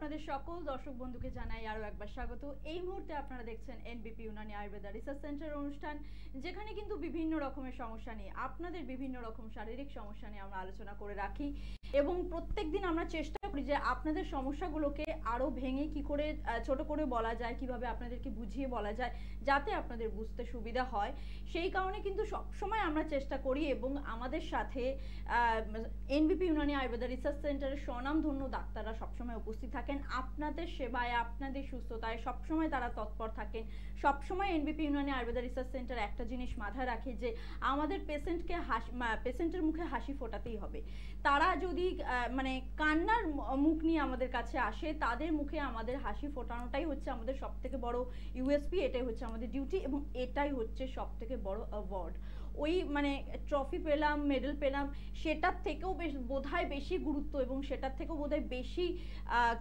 আপনাদের সকল দর্শক বন্ধুকে জানাই আরো একবার স্বাগত। এই মুহূর্তে আপনারা দেখছেন এনবিপি ইউনানি আয়ুর্বেদা রিসার্চ সেন্টার অনুষ্ঠান, যেখানে কিন্তু বিভিন্ন রকমের সমস্যা নিয়ে, আপনাদের বিভিন্ন রকম শারীরিক সমস্যা নিয়ে আমরা আলোচনা করে রাখি এবং প্রত্যেকদিন আমরা চেষ্টা করি যে আপনাদের সমস্যাগুলোকে আরো ভেঙে কি করে ছোট করে বলা যায়, কিভাবে আপনাদেরকে বুঝিয়ে বলা যায় যাতে আপনাদের বুঝতে সুবিধা হয়। সেই কারণে কিন্তু সবসময় আমরা চেষ্টা করি এবং আমাদের সাথে এনবিপি ইউনানি আয়ুর্বেদা রিসার্চ সেন্টারের স্বনামধন্য ডাক্তাররা সবসময় উপস্থিত থাকেন আপনাদের সেবায়, আপনাদের সুস্থতায় সবসময় তারা তৎপর থাকেন। সবসময় এনবিপি ইউনানি আয়ুর্বেদা রিসার্চ সেন্টার একটা জিনিস মাথায় রাখে যে আমাদের পেশেন্টের মুখে হাসি ফোটাতেই হবে। তারা যদি মানে কান্নার মুখ নিয়ে আমাদের কাছে আসে, তাদের মুখে আমাদের হাসি ফোটানোটাই হচ্ছে আমাদের সব থেকে বড় ইউএসপি, এটাই হচ্ছে আমাদের ডিউটি এবং এটাই হচ্ছে সব থেকে বড় অ্যাওয়ার্ড। ওই মানে ট্রফি পেলাম, মেডেল পেলাম, সেটার থেকেও বোধহয় বেশি গুরুত্ব এবং সেটার থেকেও বোধহয় বেশি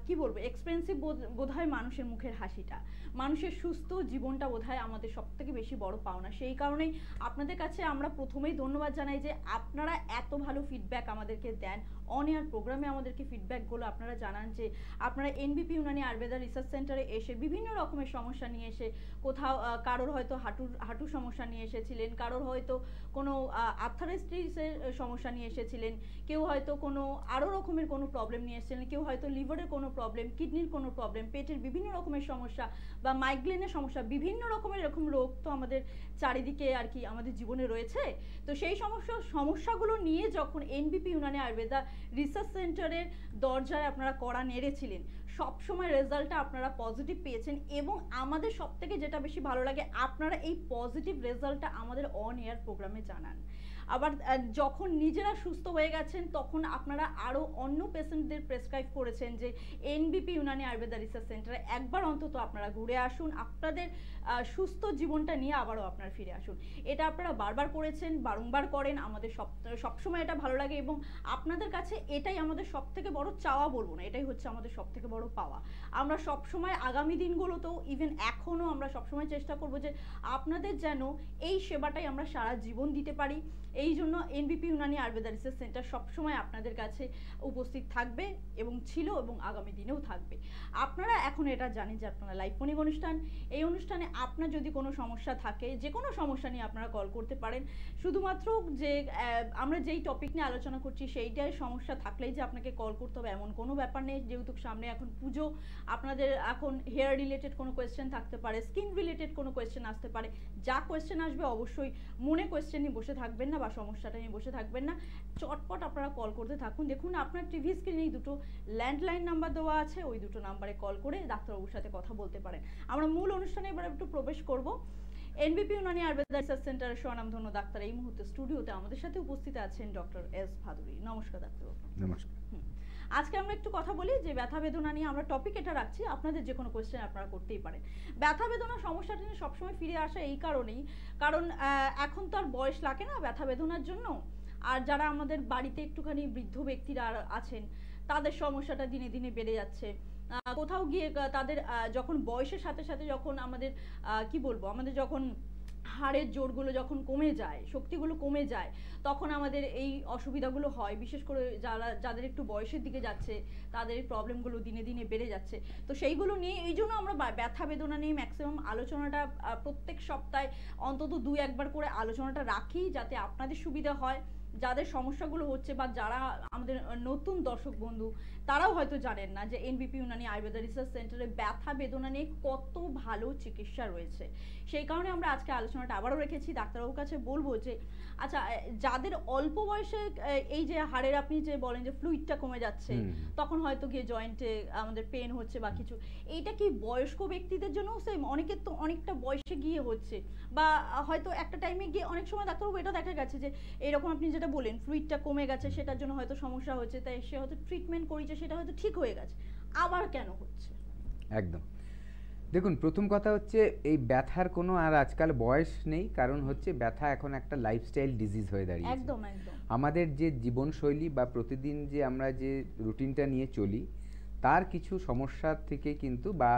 কি বলবো এক্সপেন্সিভ বোধহয় মানুষের মুখের হাসিটা, মানুষের সুস্থ জীবনটা বোধহয় আমাদের সব থেকে বেশি বড় পাওনা। সেই কারণেই আপনাদের কাছে আমরা প্রথমেই ধন্যবাদ জানাই যে আপনারা এত ভালো ফিডব্যাক আমাদেরকে দেন। অন এয়ার প্রোগ্রামে আমাদেরকে ফিডব্যাকগুলো আপনারা জানান যে আপনারা এনবিপি ইউনানি আয়ুর্বেদা রিসার্চ সেন্টারে এসে বিভিন্ন রকমের সমস্যা নিয়ে এসে, কোথাও কারোর হয়তো হাঁটুর সমস্যা নিয়ে এসেছিলেন, কারোর হয়তো কোনো আর্থারাইটিসের সমস্যা নিয়ে এসেছিলেন, কেউ হয়তো কোনো আরও রকমের কোনো প্রবলেম নিয়ে এসেছিলেন, কেউ হয়তো লিভারের কোনো প্রবলেম, কিডনির কোনো প্রবলেম, পেটের বিভিন্ন রকমের সমস্যা বা মাইগ্রেনের সমস্যা, বিভিন্ন রকমের এরকম রোগ তো আমাদের চারিদিকে আর কি আমাদের জীবনে রয়েছে। তো সেই সমস্যাগুলো নিয়ে যখন এনবিপি ইউনানি আয়ুর্বেদা রিসার্চ সেন্টারের দরজায় আপনারা কড়া নেড়েছিলেন, সবসময় রেজাল্টটা আপনারা পজিটিভ পেয়েছেন এবং আমাদের সব থেকে যেটা বেশি ভালো লাগে, আপনারা এই পজিটিভ রেজাল্টটা আমাদের অন এয়ার প্রোগ্রামে জানান। আবার যখন নিজেরা সুস্থ হয়ে গেছেন তখন আপনারা আরও অন্য পেশেন্টদের প্রেসক্রাইব করেছেন যে এনবিপি ইউনানি আয়ুর্বেদা রিসার্চ সেন্টারে একবার অন্তত আপনারা ঘুরে আসুন, আপনাদের সুস্থ জীবনটা নিয়ে আবারও আপনারা ফিরে আসুন। এটা আপনারা বারবার করেছেন, বারংবার করেন, আমাদের সবসময় এটা ভালো লাগে এবং আপনাদের কাছে এটাই আমাদের সব থেকে বড় চাওয়া, বলবো না, এটাই হচ্ছে আমাদের সব থেকে বড় পাওয়া। আমরা সবসময় আগামী দিনগুলোতেও ইভেন এখনও আমরা সবসময় চেষ্টা করবো যে আপনাদের যেন এই সেবাটাই আমরা সারা জীবন দিতে পারি। এই জন্য এনবিপি ইউনানি আয়ুর্বেদা রিসার্চ সেন্টার সবসময় আপনাদের কাছে উপস্থিত থাকবে এবং ছিল এবং আগামী দিনেও থাকবে। আপনারা এখন এটা জানেন যে আপনারা লাইভ ফোনিং অনুষ্ঠান, এই অনুষ্ঠানে আপনার যদি কোনো সমস্যা থাকে, যে কোনো সমস্যা নিয়ে আপনারা কল করতে পারেন। শুধুমাত্র যে আমরা যেই টপিক নিয়ে আলোচনা করছি সেইটাই সমস্যা থাকলেই যে আপনাকে কল করতে হবে এমন কোনো ব্যাপার নেই। যেহেতু সামনে এখন পুজো, আপনাদের এখন হেয়ার রিলেটেড কোনো কোয়েশ্চেন থাকতে পারে, স্কিন রিলেটেড কোনো কোয়েশ্চেন আসতে পারে, যা কোয়েশ্চেন আসবে অবশ্যই মনে কোয়েশ্চেন নিয়ে বসে থাকবেন না বা সমস্যাটা নিয়ে বসে থাকবেন না, চটপট আপনারা কল করতে থাকুন। দেখুন আপনার টিভি স্ক্রিনেই দুটো ল্যান্ডলাইন নাম্বার দেওয়া আছে, ওই দুটো নাম্বারে কল করে ডাক্তারবাবুর সাথে কথা বলতে পারেন। আমরা মূল অনুষ্ঠানে এবার একটু প্রবেশ করব। এনবিপি ইউনানি আয়ুর্বেদা রিসার্চ সেন্টারের স্বনামধন্য ডাক্তার এই মুহূর্তে স্টুডিওতে আমাদের সাথে উপস্থিত আছেন ডক্টর এস ভাদুরী। নমস্কার ডাক্তারবাবু। নমস্কার। আজকে আমরা একটু কথা বলি যে ব্যথা বেদনা নিয়ে। আমরা টপিক এটা রাখছি, আপনাদের যে কোনো কোয়েশ্চেন আপনারা করতেই পারেন। ব্যথা বেদনা সমস্যাটা নিয়ে সবসময় ফিরে আসা এই কারণেই, কারণ এখন তো আর বয়স লাগে না ব্যথা বেদনার জন্য। আর যারা আমাদের বাড়িতে একটুখানি বৃদ্ধ ব্যক্তিরা আছেন, তাদের সমস্যাটা দিনে দিনে বেড়ে যাচ্ছে। কোথাও গিয়ে তাদের যখন বয়সের সাথে সাথে যখন আমাদের কি বলবো, আমাদের যখন হাড়ের জোরগুলো যখন কমে যায়, শক্তিগুলো কমে যায়, তখন আমাদের এই অসুবিধাগুলো হয়। বিশেষ করে যাদের একটু বয়সের দিকে যাচ্ছে, তাদের এই প্রবলেমগুলো দিনে দিনে বেড়ে যাচ্ছে। তো সেইগুলো নিয়ে এই জন্য আমরা ব্যথা বেদনা নিয়ে ম্যাক্সিমাম আলোচনাটা প্রত্যেক সপ্তাহে অন্তত 2-1বার করে আলোচনাটা রাখি, যাতে আপনাদের সুবিধা হয়। যাদের সমস্যাগুলো হচ্ছে বা যারা আমাদের নতুন দর্শক বন্ধু, তারাও হয়তো জানেন না যে এনবিপি ইউনানি আয়ুর্বেদা রিসার্চ সেন্টারে ব্যথা বেদনা নিয়ে কত ভালো চিকিৎসা রয়েছে। সেই কারণে আমরা আজকে আলোচনাটা আবারও রেখেছি। ডাক্তারবাবুর কাছে বলবো যে আচ্ছা, যাদের অল্প বয়সে এই যে হাড়ের আপনি যে বলেন যে ফ্লুইডটা কমে যাচ্ছে, তখন হয়তো গিয়ে জয়েন্টে আমাদের পেন হচ্ছে বা কিছু, এইটা কি বয়স্ক ব্যক্তিদের জন্য সেম? অনেকের তো অনেকটা বয়সে গিয়ে হচ্ছে, বা হয়তো একটা টাইমে গিয়ে অনেক সময় ডাক্তারবাবু এটা দেখা গেছে যে এরকম আপনি যেটা বলেন ফ্লুইডটা কমে গেছে, সেটার জন্য হয়তো সমস্যা হচ্ছে, তাই সে হয়তো ট্রিটমেন্ট করেছে, সেটা হয়তো ঠিক হয়ে গেছে, আবার কেন হচ্ছে? একদম। দেখুন, প্রথম কথা হচ্ছে এই ব্যথার কোনো আর আজকাল বয়স নেই, কারণ হচ্ছে ব্যথা এখন একটা লাইফস্টাইল ডিজিজ হয়ে দাঁড়িয়েছে। একদম একদম। আমাদের যে জীবনশৈলী বা প্রতিদিন যে আমরা যে রুটিনটা নিয়ে চলি, তার কিছু সমস্যা থেকে কিন্তু বা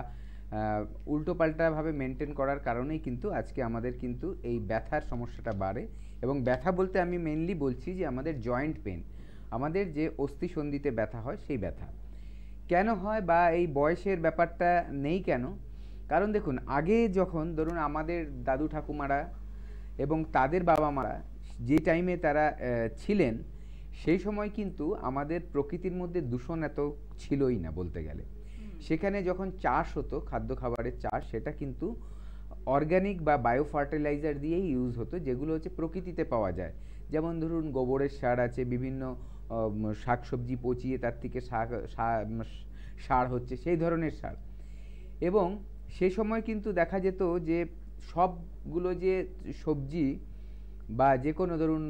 উল্টোপাল্টাভাবে মেনটেন করার কারণেই কিন্তু আজকে আমাদের কিন্তু এই ব্যথার সমস্যাটা বাড়ে। এবং ব্যথা বলতে আমি মেনলি বলছি যে আমাদের জয়েন্ট পেন, আমাদের যে অস্থিসন্ধিতে ব্যথা হয় সেই ব্যথা। কেন হয় বা এই বয়সের ব্যাপারটা নেই কেন? কারণ দেখুন, আগে যখন ধরুন আমাদের দাদু ঠাকুমারা এবং তাদের বাবা মারা যে টাইমে তারা ছিলেন, সেই সময় কিন্তু আমাদের প্রকৃতির মধ্যে দূষণ এত ছিলই না বলতে গেলে। সেখানে যখন চাষ হতো, খাদ্য খাবারের চাষ, সেটা কিন্তু অর্গানিক বা বায়ো ফার্টিলাইজার দিয়েই ইউজ হতো, যেগুলো হচ্ছে প্রকৃতিতে পাওয়া যায়। যেমন ধরুন গোবরের সার আছে, বিভিন্ন শাকসবজি পচিয়ে তার থেকে সার হচ্ছে, সেই ধরনের সার। এবং সে সময় কিন্তু দেখা যেত যে সবগুলো যে সবজি বা যে কোনো ধরুন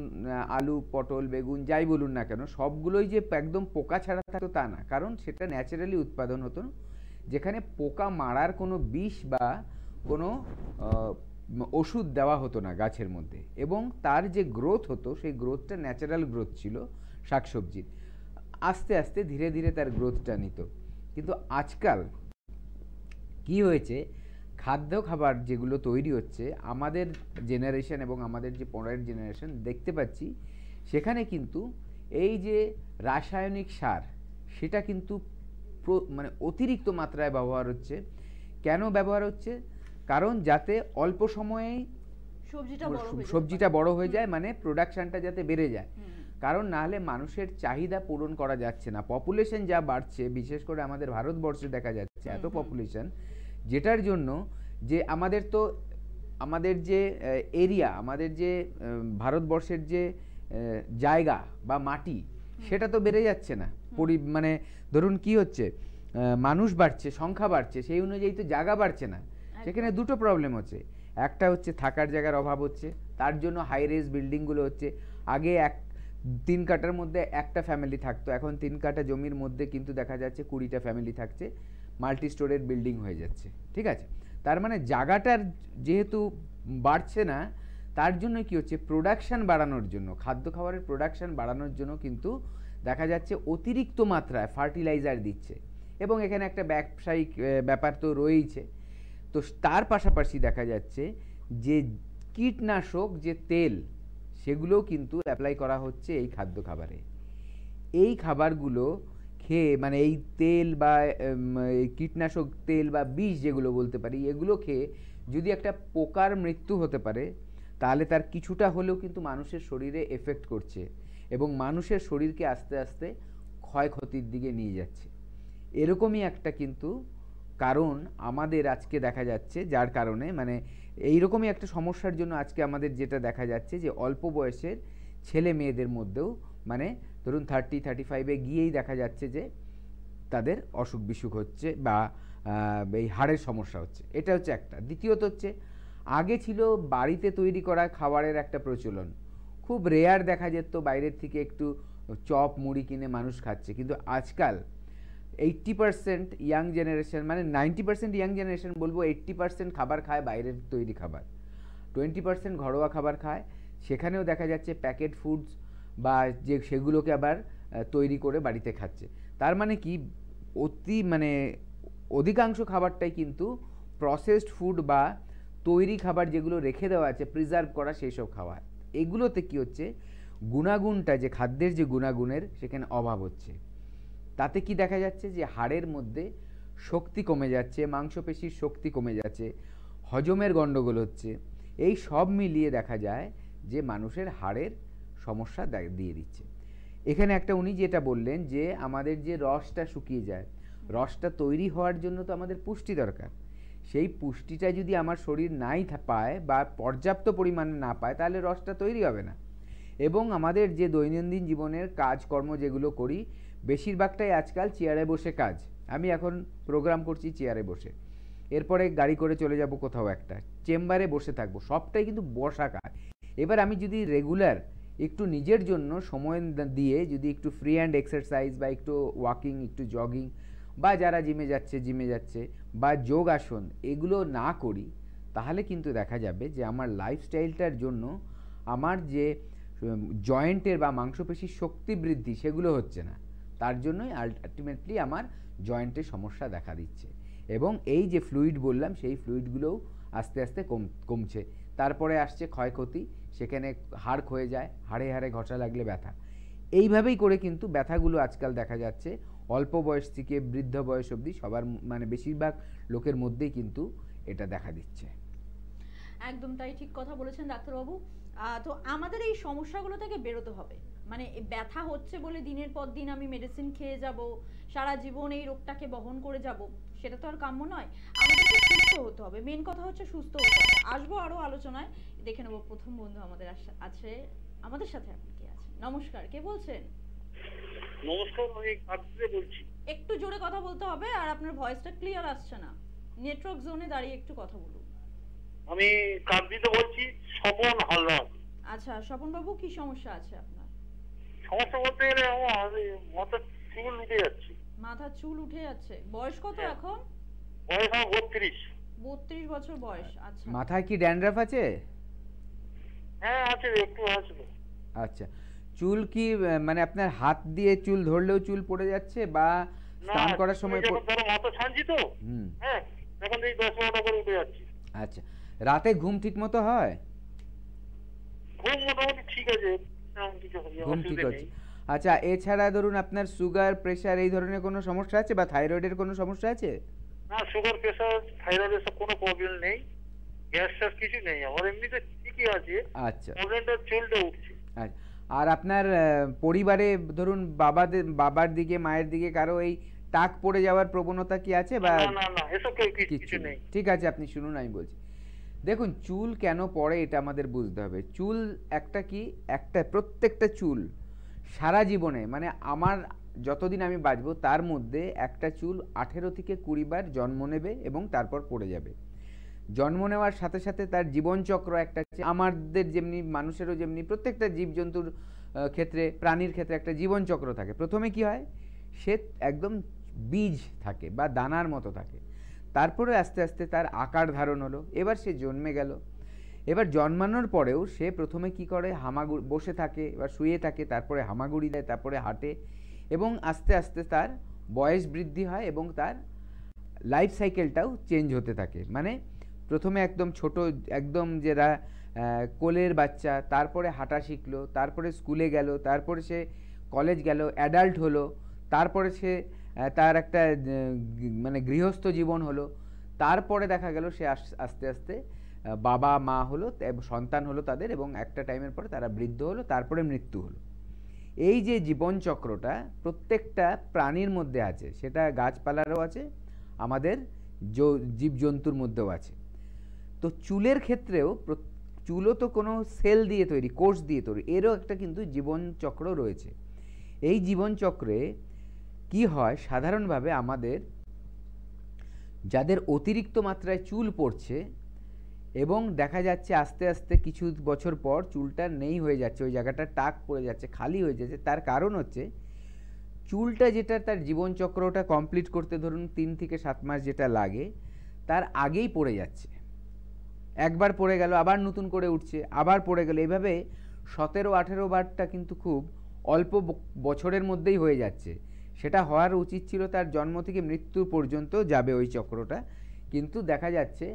আলু, পটল, বেগুন যাই বলুন না কেন, সবগুলোই যে একদম পোকা ছাড়া থাকতো তা না, কারণ সেটা ন্যাচারালি উৎপাদন হতো, যেখানে পোকা মারার কোনো বিষ বা কোনো ওষুধ দেওয়া হতো না গাছের মধ্যে, এবং তার যে গ্রোথ হতো সেই গ্রোথটা ন্যাচারাল গ্রোথ ছিল শাকসবজির। আস্তে আস্তে ধীরে ধীরে তার গ্রোথটা নিত। কিন্তু আজকাল কি হয়েছে, খাদ্য খাবার যেগুলো তৈরি হচ্ছে আমাদের জেনারেশন এবং আমাদের যে পরের জেনারেশন দেখতে পাচ্ছি, সেখানে কিন্তু এই যে রাসায়নিক সার সেটা কিন্তু মানে অতিরিক্ত মাত্রায় ব্যবহার হচ্ছে। কেন ব্যবহার হচ্ছে? কারণ যাতে অল্প সময়েই সবজিটা বড় হয়ে যায়, মানে প্রোডাকশনটা যাতে বেড়ে যায়। কারণ না হলে মানুষের চাহিদা পূরণ করা যাচ্ছে না। পপুলেশন যা বাড়ছে, বিশেষ করে আমাদের ভারতবর্ষে দেখা যাচ্ছে এত পপুলেশন, যেটার জন্য যে আমাদের যে এরিয়া, আমাদের যে ভারতবর্ষের যে জায়গা বা মাটি, সেটা তো বেড়ে যাচ্ছে না। মানে ধরুন কি হচ্ছে, মানুষ বাড়ছে, সংখ্যা বাড়ছে, সেই অনুযায়ী তো জায়গা বাড়ছে না। সেখানে দুটো প্রবলেম হচ্ছে। একটা হচ্ছে থাকার জায়গার অভাব হচ্ছে, তার জন্য হাই রেজ বিল্ডিংগুলো হচ্ছে। আগে 3 কাঠার মধ্যে একটা ফ্যামিলি থাকতো, এখন 3 কাঠা জমির মধ্যে কিন্তু দেখা যাচ্ছে 20টা ফ্যামিলি থাকছে, মাল্টি স্টোরের বিল্ডিং হয়ে যাচ্ছে। ঠিক আছে, তার মানে জায়গাটার যেহেতু বাড়ছে না, তার জন্য কি হচ্ছে, প্রোডাকশন বাড়ানোর জন্য, খাদ্য খাবারের প্রোডাকশন বাড়ানোর জন্য কিন্তু দেখা যাচ্ছে অতিরিক্ত মাত্রায় ফার্টিলাইজার দিচ্ছে, এবং এখানে একটা ব্যবসায়িক ব্যাপার তো রয়েইছে। তো তার পাশাপাশি দেখা যাচ্ছে যে কীটনাশক যে তেল, সেগুলোও কিন্তু অ্যাপ্লাই করা হচ্ছে এই খাদ্য খাবারে। এই খাবারগুলো খেয়ে, মানে এই তেল বা এই কীটনাশক তেল বা বিষ যেগুলো বলতে পারি, এগুলো খেয়ে যদি একটা পোকার মৃত্যু হতে পারে, তাহলে তার কিছুটা হলেও কিন্তু মানুষের শরীরে এফেক্ট করছে, এবং মানুষের শরীরকে আস্তে আস্তে ক্ষয়ক্ষতির দিকে নিয়ে যাচ্ছে। এরকমই একটা কিন্তু কারণ আমাদের আজকে দেখা যাচ্ছে, যার কারণে মানে এইরকমই একটা সমস্যার জন্য আজকে আমাদের যেটা দেখা যাচ্ছে যে অল্প বয়সের ছেলে মেয়েদের মধ্যেও, মানে ধরুন 30-35-এ গিয়েই দেখা যাচ্ছে যে তাদের অসুখ বিসুখ হচ্ছে বা এই হাড়ের সমস্যা হচ্ছে। এটা হচ্ছে একটা। দ্বিতীয়ত হচ্ছে, আগে ছিল বাড়িতে তৈরি করা খাবারের একটা প্রচলন, খুব রেয়ার দেখা যেত বাইরের থেকে একটু চপ মুড়ি কিনে মানুষ খাচ্ছে। কিন্তু আজকাল 80% ইয়াং জেনারেশন, মানে 90% ইয়াং জেনারেশন বলবো, 80% খাবার খায় বাইরের তৈরি খাবার, 20% ঘরোয়া খাবার খায়। সেখানেও দেখা যাচ্ছে প্যাকেট ফুডস বা যে সেগুলোকে আবার তৈরি করে বাড়িতে খাচ্ছে। তার মানে কি, মানে অধিকাংশ খাবারটাই কিন্তু প্রসেসড ফুড বা তৈরি খাবার, যেগুলো রেখে দেওয়া আছে প্রিজার্ভ করা, সেই সব খাবার। এগুলোতে কি হচ্ছে, গুণাগুণটা যে খাদ্যের যে গুণাগুণের, সেখানে অভাব হচ্ছে। তাতে কি দেখা যাচ্ছে যে হাড়ের মধ্যে শক্তি কমে যাচ্ছে, মাংসপেশির শক্তি কমে যাচ্ছে, হজমের গণ্ডগোল হচ্ছে। এই সব মিলিয়ে দেখা যায় যে মানুষের হাড়ের সমস্যা দিয়ে দিচ্ছে। এখানে একটা উনি যেটা বললেন যে আমাদের যে রসটা শুকিয়ে যায়, রসটা তৈরি হওয়ার জন্য তো আমাদের পুষ্টি দরকার। সেই পুষ্টিটা যদি আমার শরীর নাই পায় বা পর্যাপ্ত পরিমাণে না পায়, তাহলে রসটা তৈরি হবে না। এবং আমাদের যে দৈনন্দিন জীবনের কাজকর্ম যেগুলো করি, বেশিরভাগটাই আজকাল চেয়ারে বসে কাজ। আমি এখন প্রোগ্রাম করছি চেয়ারে বসে, এরপরে গাড়ি করে চলে যাব কোথাও একটা, চেম্বারে বসে থাকবো, সবটাই কিন্তু বসা কাজ। এবার আমি যদি রেগুলার একটু নিজের জন্য সময় দিয়ে যদি একটু ফ্রি হ্যান্ড এক্সারসাইজ বা একটু ওয়াকিং, একটু জগিং, বা যারা জিমে যাচ্ছে বা যোগ আসন, এগুলো না করি, তাহলে কিন্তু দেখা যাবে যে আমার লাইফস্টাইলটার জন্য আমার যে জয়েন্টের বা মাংসপেশির শক্তি বৃদ্ধি, সেগুলো হচ্ছে না। তার জন্যই আলটিমেটলি আমার জয়েন্টের সমস্যা দেখা দিচ্ছে। এবং এই যে ফ্লুইড বললাম, সেই ফ্লুইডগুলোও আস্তে আস্তে কমছে। তারপরে আসছে ক্ষয়ক্ষতি, সেখানে হাড় ক্ষয়ে যায়, হাড়ে হাড়ে ঘষা লাগলে ব্যথা। এইভাবেই করে কিন্তু ব্যথাগুলো আজকাল দেখা যাচ্ছে অল্প বয়স থেকে বৃদ্ধ বয়স অবধি সবার মানে বেশিরভাগ লোকের মধ্যেই কিন্তু এটা দেখা দিচ্ছে। একদম তাই, ঠিক কথা বলেছেন ডাক্তারবাবু। তো আমাদের এই সমস্যাগুলো থেকে বেরোতে হবে, মানে ব্যথা হচ্ছে বলে দিনের পর দিন আমি মেডিসিন খেয়ে যাব, সারা জীবন এই রোগটাকে বহন করে যাব, সেটা তো আর কাম্য নয়। আমাদেরকে সুস্থ হতে হবে, মেন কথা হচ্ছে সুস্থ হতে হবে। আসবো আরো আলোচনায়, দেখে নেবো প্রথম বন্ধু আমাদের আছে আমাদের সাথে। এখন কে আছে? নমস্কার, কে বলছেন? নমস্কার, আমি কাকদ্বীপ থেকে বলছি। একটু জোরে কথা বলতে হবে, আর আপনার ভয়েসটা ক্লিয়ার আসছে না, নেটওয়ার্ক জোনে দাঁড়িয়ে একটু কথা বলুন। আমি কাকদ্বীপ বলছি, স্বপন হালদার। আচ্ছা স্বপন বাবু, কি সমস্যা আছে আপনার? সমস্যা বলতে গেলে আমার মাথার চুল উঠে যাচ্ছে। মাথার চুল উঠে যাচ্ছে, বয়স কত এখন? বয়স আমার 32। 32 বছর বয়স। আচ্ছা, মাথায় কি ড্যান্ড্রাফ আছে? হ্যাঁ আছে, একটু আছে। আচ্ছা, চুল কি মানে আপনার হাত দিয়ে চুল ধরলেও চুল পড়ে যাচ্ছে, বা স্নান করার সময় যখন ধরো মাথা ছানছি তো, হ্যাঁ তখন এই 10-12টা করে উঠে যাচ্ছে। আচ্ছা, রাতে ঘুম ঠিক মতো হয়? ঘুম মোটামুটি ঠিক আছে, তেমন কিছু ঘুম ঠিক অসুবিধা হচ্ছে। নেই। আচ্ছা, এছাড়া ধরুন আপনার সুগার, প্রেশার এই ধরনের কোনো সমস্যা আছে, বা থাইরয়েডের কোনো সমস্যা আছে? না, সুগার, প্রেশার, থাইরয়েড এসব কোনো প্রবলেম নেই, গ্যাস ট্যাস কিছু নেই আমার, এমনিতে ঠিকই আছে। আচ্ছা, প্রবলেমটা চুলটা উঠছে। আচ্ছা। আর আপনার পরিবারে ধরুন বাবার দিকে, মায়ের দিকে কারো এই টাক পড়ে যাওয়ার প্রবণতা কি আছে, বা? না না না, এসব কিছু নেই। ঠিক আছে, আপনি শুনুন, আমি বলছি। দেখুন, চুল কেন পড়ে এটা আমাদের বুঝতে হবে। চুল একটা প্রত্যেকটা চুল সারা জীবনে, মানে আমার যতদিন আমি বাঁচবো তার মধ্যে একটা চুল 18 থেকে 20 বার জন্ম নেবে এবং তারপর পড়ে যাবে। জন্ম নেওয়ার সাথে সাথে তার জীবনচক্র একটা, আমাদের যেমনি মানুষেরও যেমনি প্রত্যেকটা জীবজন্তুর ক্ষেত্রে, প্রাণীর ক্ষেত্রে একটা জীবনচক্র থাকে। প্রথমে কি হয়, সে একদম বীজ থাকে বা দানার মতো থাকে, তারপরে আস্তে আস্তে তার আকার ধারণ হলো, এবার সে জন্মে গেল। এবার জন্মানোর পরেও সে প্রথমে কি করে, বসে থাকে, এবার শুয়ে থাকে, তারপরে হামাগুড়ি দেয়, তারপরে হাঁটে, এবং আস্তে আস্তে তার বয়স বৃদ্ধি হয় এবং তার লাইফ সাইকেলটাও চেঞ্জ হতে থাকে। মানে প্রথমে একদম ছোট, একদম যারা কোলের বাচ্চা, তারপরে হাঁটা শিখলো, তারপরে স্কুলে গেল, তারপরে সে কলেজ গেল, অ্যাডাল্ট হলো, তারপরে সে তার একটা মানে গৃহস্থ জীবন হলো, তারপরে দেখা গেল সে আস্তে আস্তে বাবা মা হলো, সন্তান হলো তাদের, এবং একটা টাইমের পরে তারা বৃদ্ধ হলো, তারপরে মৃত্যু হলো। এই যে জীবনচক্রটা প্রত্যেকটা প্রাণীর মধ্যে আছে, সেটা গাছপালারও আছে, আমাদের জীবজন্তুর মধ্যেও আছে। তো চুলের ক্ষেত্রেও, চুলও তো কোনো সেল দিয়ে তৈরি, কোষ দিয়ে তৈরি, এরও একটা কিন্তু জীবনচক্র রয়েছে। এই জীবনচক্রে কি হয়, সাধারণভাবে আমাদের যাদের অতিরিক্ত মাত্রায় চুল পড়ছে, এবং দেখা যাচ্ছে আস্তে আস্তে কিছু বছর পর চুলটা নেই হয়ে যাচ্ছে, ওই জায়গাটা টাক পড়ে যাচ্ছে, খালি হয়ে যাচ্ছে, তার কারণ হচ্ছে চুলটা যেটা তার জীবনচক্রটা কমপ্লিট করতে ধরুন 3 থেকে 7 মাস যেটা লাগে, তার আগেই পড়ে যাচ্ছে। একবার পড়ে গেল, আবার নতুন করে উঠছে, আবার পড়ে গেল, এইভাবে 17-18 বারটা কিন্তু খুব অল্প বছরের মধ্যেই হয়ে যাচ্ছে। সেটা হওয়ার উচিত ছিল তার জন্ম থেকে মৃত্যু পর্যন্ত যাবে ওই চক্রটা, কিন্তু দেখা যাচ্ছে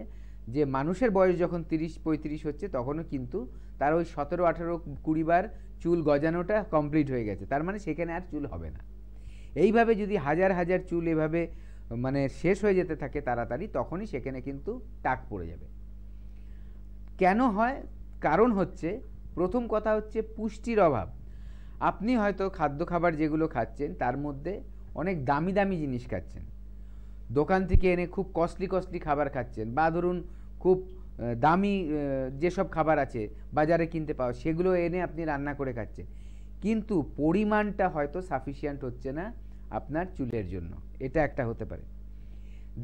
যে মানুষের বয়স যখন 30-35 হচ্ছে, তখনও কিন্তু তার ওই 17-18-20 বার চুল গজানোটা কমপ্লিট হয়ে গেছে, তার মানে সেখানে আর চুল হবে না। এইভাবে যদি হাজার হাজার চুল এভাবে মানে শেষ হয়ে যেতে থাকে তাড়াতাড়ি, তখনই সেখানে কিন্তু টাক পড়ে যাবে। কেন হয়? কারণ হচ্ছে, প্রথম কথা হচ্ছে পুষ্টির অভাব। আপনি হয়তো খাবার যেগুলো খাচ্ছেন তার মধ্যে অনেক দামি দামি জিনিস খাচ্ছেন, দোকান থেকে এনে খুব কস্টলি খাবার খাচ্ছেন, বা ধরুন খুব দামি যেসব খাবার আছে বাজারে কিনতে পাওয়া, সেগুলো এনে আপনি রান্না করে খাচ্ছেন, কিন্তু পরিমাণটা হয়তো সাফিসিয়েন্ট হচ্ছে না আপনার চুলের জন্য। এটা একটা হতে পারে।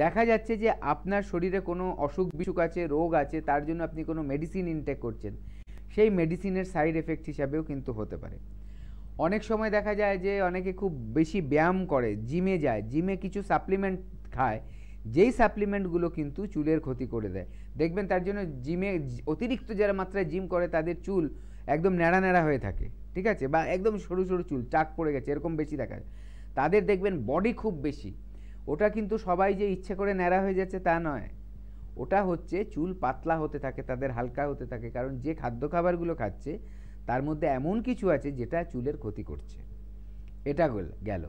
দেখা যাচ্ছে যে আপনার শরীরে কোনো অসুখ বিসুখ আছে, রোগ আছে, তার জন্য আপনি কোনো মেডিসিন ইনটেক করছেন, সেই মেডিসিনের সাইড এফেক্ট হিসাবেও কিন্তু হতে পারে। অনেক সময় দেখা যায় যে অনেকে খুব বেশি ব্যায়াম করে, জিমে যায়, জিমে কিছু সাপ্লিমেন্ট খায়, যেই সাপ্লিমেন্টগুলো কিন্তু চুলের ক্ষতি করে দেয়। দেখবেন তার জন্য জিমে অতিরিক্ত যারা মাত্রায় জিম করে তাদের চুল একদম ন্যাড়া ন্যাড়া হয়ে থাকে, ঠিক আছে, বা একদম সরু সরু চুল, চাক পড়ে গেছে, এরকম বেশি দেখা যায়। তাদের দেখবেন বডি খুব বেশি, ওটা কিন্তু সবাই যে ইচ্ছে করে ন্যাড়া হয়ে যাচ্ছে তা নয়, ওটা হচ্ছে চুল পাতলা হতে থাকে, তাদের হালকা হতে থাকে, কারণ যে খাবারগুলো খাচ্ছে তার মধ্যে এমন কিছু আছে যেটা চুলের ক্ষতি করছে। এটা গেল।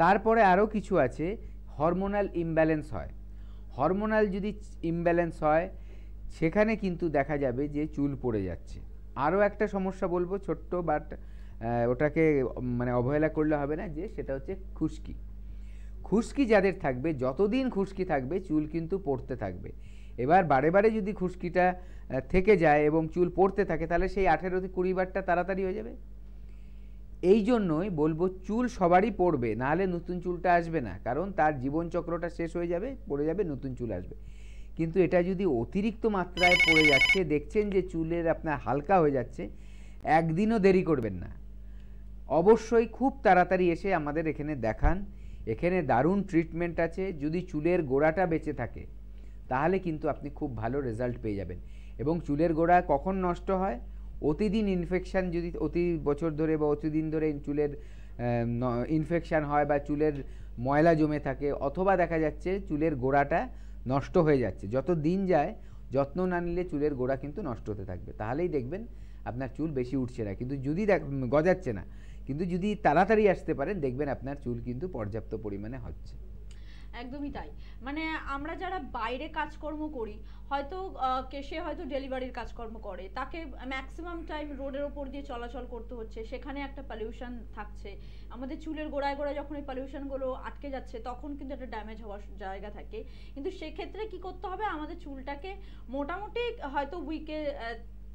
তারপরে আরও কিছু আছে, হরমোনাল ইমব্যালেন্স হয়। হরমোনাল যদি ইমব্যালেন্স হয় সেখানে কিন্তু দেখা যাবে যে চুল পড়ে যাচ্ছে। আরও একটা সমস্যা বলবো ছোট্ট, বাট ওটাকে মানে অবহেলা করলে হবে না, যে সেটা হচ্ছে খুশকি। খুশকি যাদের থাকবে, যতদিন খুশকি থাকবে চুল কিন্তু পড়তে থাকবে। এবার বারে বারে যদি খুশকিটা থেকে যায় এবং চুল পড়তে থাকে, তাহলে সেই 18 থেকে 20 বারটা তাড়াতাড়ি হয়ে যাবে। এই জন্যই বলবো চুল সবারই পড়বে, নাহলে নতুন চুলটা আসবে না, কারণ তার জীবনচক্রটা শেষ হয়ে যাবে, পড়ে যাবে, নতুন চুল আসবে। কিন্তু এটা যদি অতিরিক্ত মাত্রায় পড়ে যাচ্ছে, দেখছেন যে চুলের আপনার হালকা হয়ে যাচ্ছে, একদিনও দেরি করবেন না, অবশ্যই খুব তাড়াতাড়ি এসে আমাদের এখানে দেখান। এখানে দারুণ ট্রিটমেন্ট আছে। যদি চুলের গোড়াটা বেঁচে থাকে তাহলে কিন্তু আপনি খুব ভালো রেজাল্ট পেয়ে যাবেন। এবং চুলের গোড়া কখন নষ্ট হয়? অতিদিন ইনফেকশান, যদি অতি বছর ধরে বা অতিদিন ধরে চুলের ইনফেকশান হয় বা চুলের ময়লা জমে থাকে, অথবা দেখা যাচ্ছে চুলের গোড়াটা নষ্ট হয়ে যাচ্ছে, যত দিন যায় যত্ন না নিলে চুলের গোড়া কিন্তু নষ্ট হতে থাকবে। তাহলেই দেখবেন আপনার চুল বেশি উঠছে না, কিন্তু যদি গজাচ্ছে না, কিন্তু যদি তাড়াতাড়ি আসতে পারেন দেখবেন আপনার চুল কিন্তু পর্যাপ্ত পরিমাণে হচ্ছে। একদমই তাই। মানে আমরা যারা বাইরে কাজকর্ম করি, হয়তো সে হয়তো ডেলিভারির কাজকর্ম করে, তাকে ম্যাক্সিমাম টাইম রোডের ওপর দিয়ে চলাচল করতে হচ্ছে, সেখানে একটা পলিউশন থাকছে। আমাদের চুলের গোড়ায় গোড়ায় যখন এই পলিউশনগুলো আটকে যাচ্ছে, তখন কিন্তু একটা ড্যামেজ হওয়ার জায়গা থাকে। কিন্তু সেক্ষেত্রে কি করতে হবে? আমাদের চুলটাকে মোটামুটি হয়তো উইকে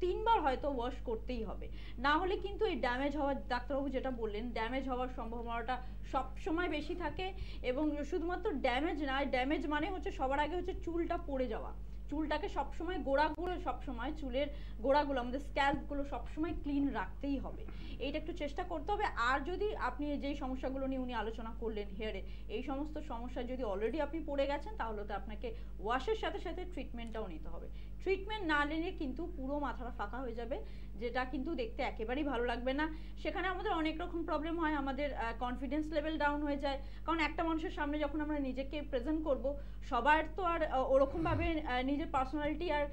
3 বার হয়তো ওয়াশ করতেই হবে, না হলে কিন্তু এই ড্যামেজ হওয়ার, ডাক্তারবাবু যেটা বললেন, ড্যামেজ হওয়ার সম্ভাবনাটা সব সময় বেশি থাকে। এবং শুধুমাত্র ড্যামেজ না, ড্যামেজ মানে হচ্ছে সবার আগে হচ্ছে চুলটা পড়ে যাওয়া। চুলটাকে সবসময় গোড়াগুলো, সবসময় চুলের গোড়াগুলো, আমাদের স্ক্যাল্পগুলো সবসময় ক্লিন রাখতেই হবে। এইটা একটু চেষ্টা করতে হবে। আর যদি আপনি যেই সমস্যাগুলো নিয়ে উনি আলোচনা করলেন হেয়ারে, এই সমস্ত সমস্যা যদি অলরেডি আপনি পড়ে গেছেন, তাহলে তো আপনাকে ওয়াশের সাথে সাথে ট্রিটমেন্টটাও নিতে হবে। ট্রিটমেন্ট না নিলে কিন্তু পুরো মাথাটা ফাঁকা হয়ে যাবে, যেটা কিন্তু দেখতে একেবারেই ভালো লাগবে না। সেখানে আমাদের অনেক রকম প্রবলেম হয়, আমাদের কনফিডেন্স লেভেল ডাউন হয়ে যায়। কারণ একটা মানুষের সামনে যখন আমরা নিজেকে প্রেজেন্ট করব, সবার তো আর ওরকমভাবে নিজের পার্সোনালিটি আর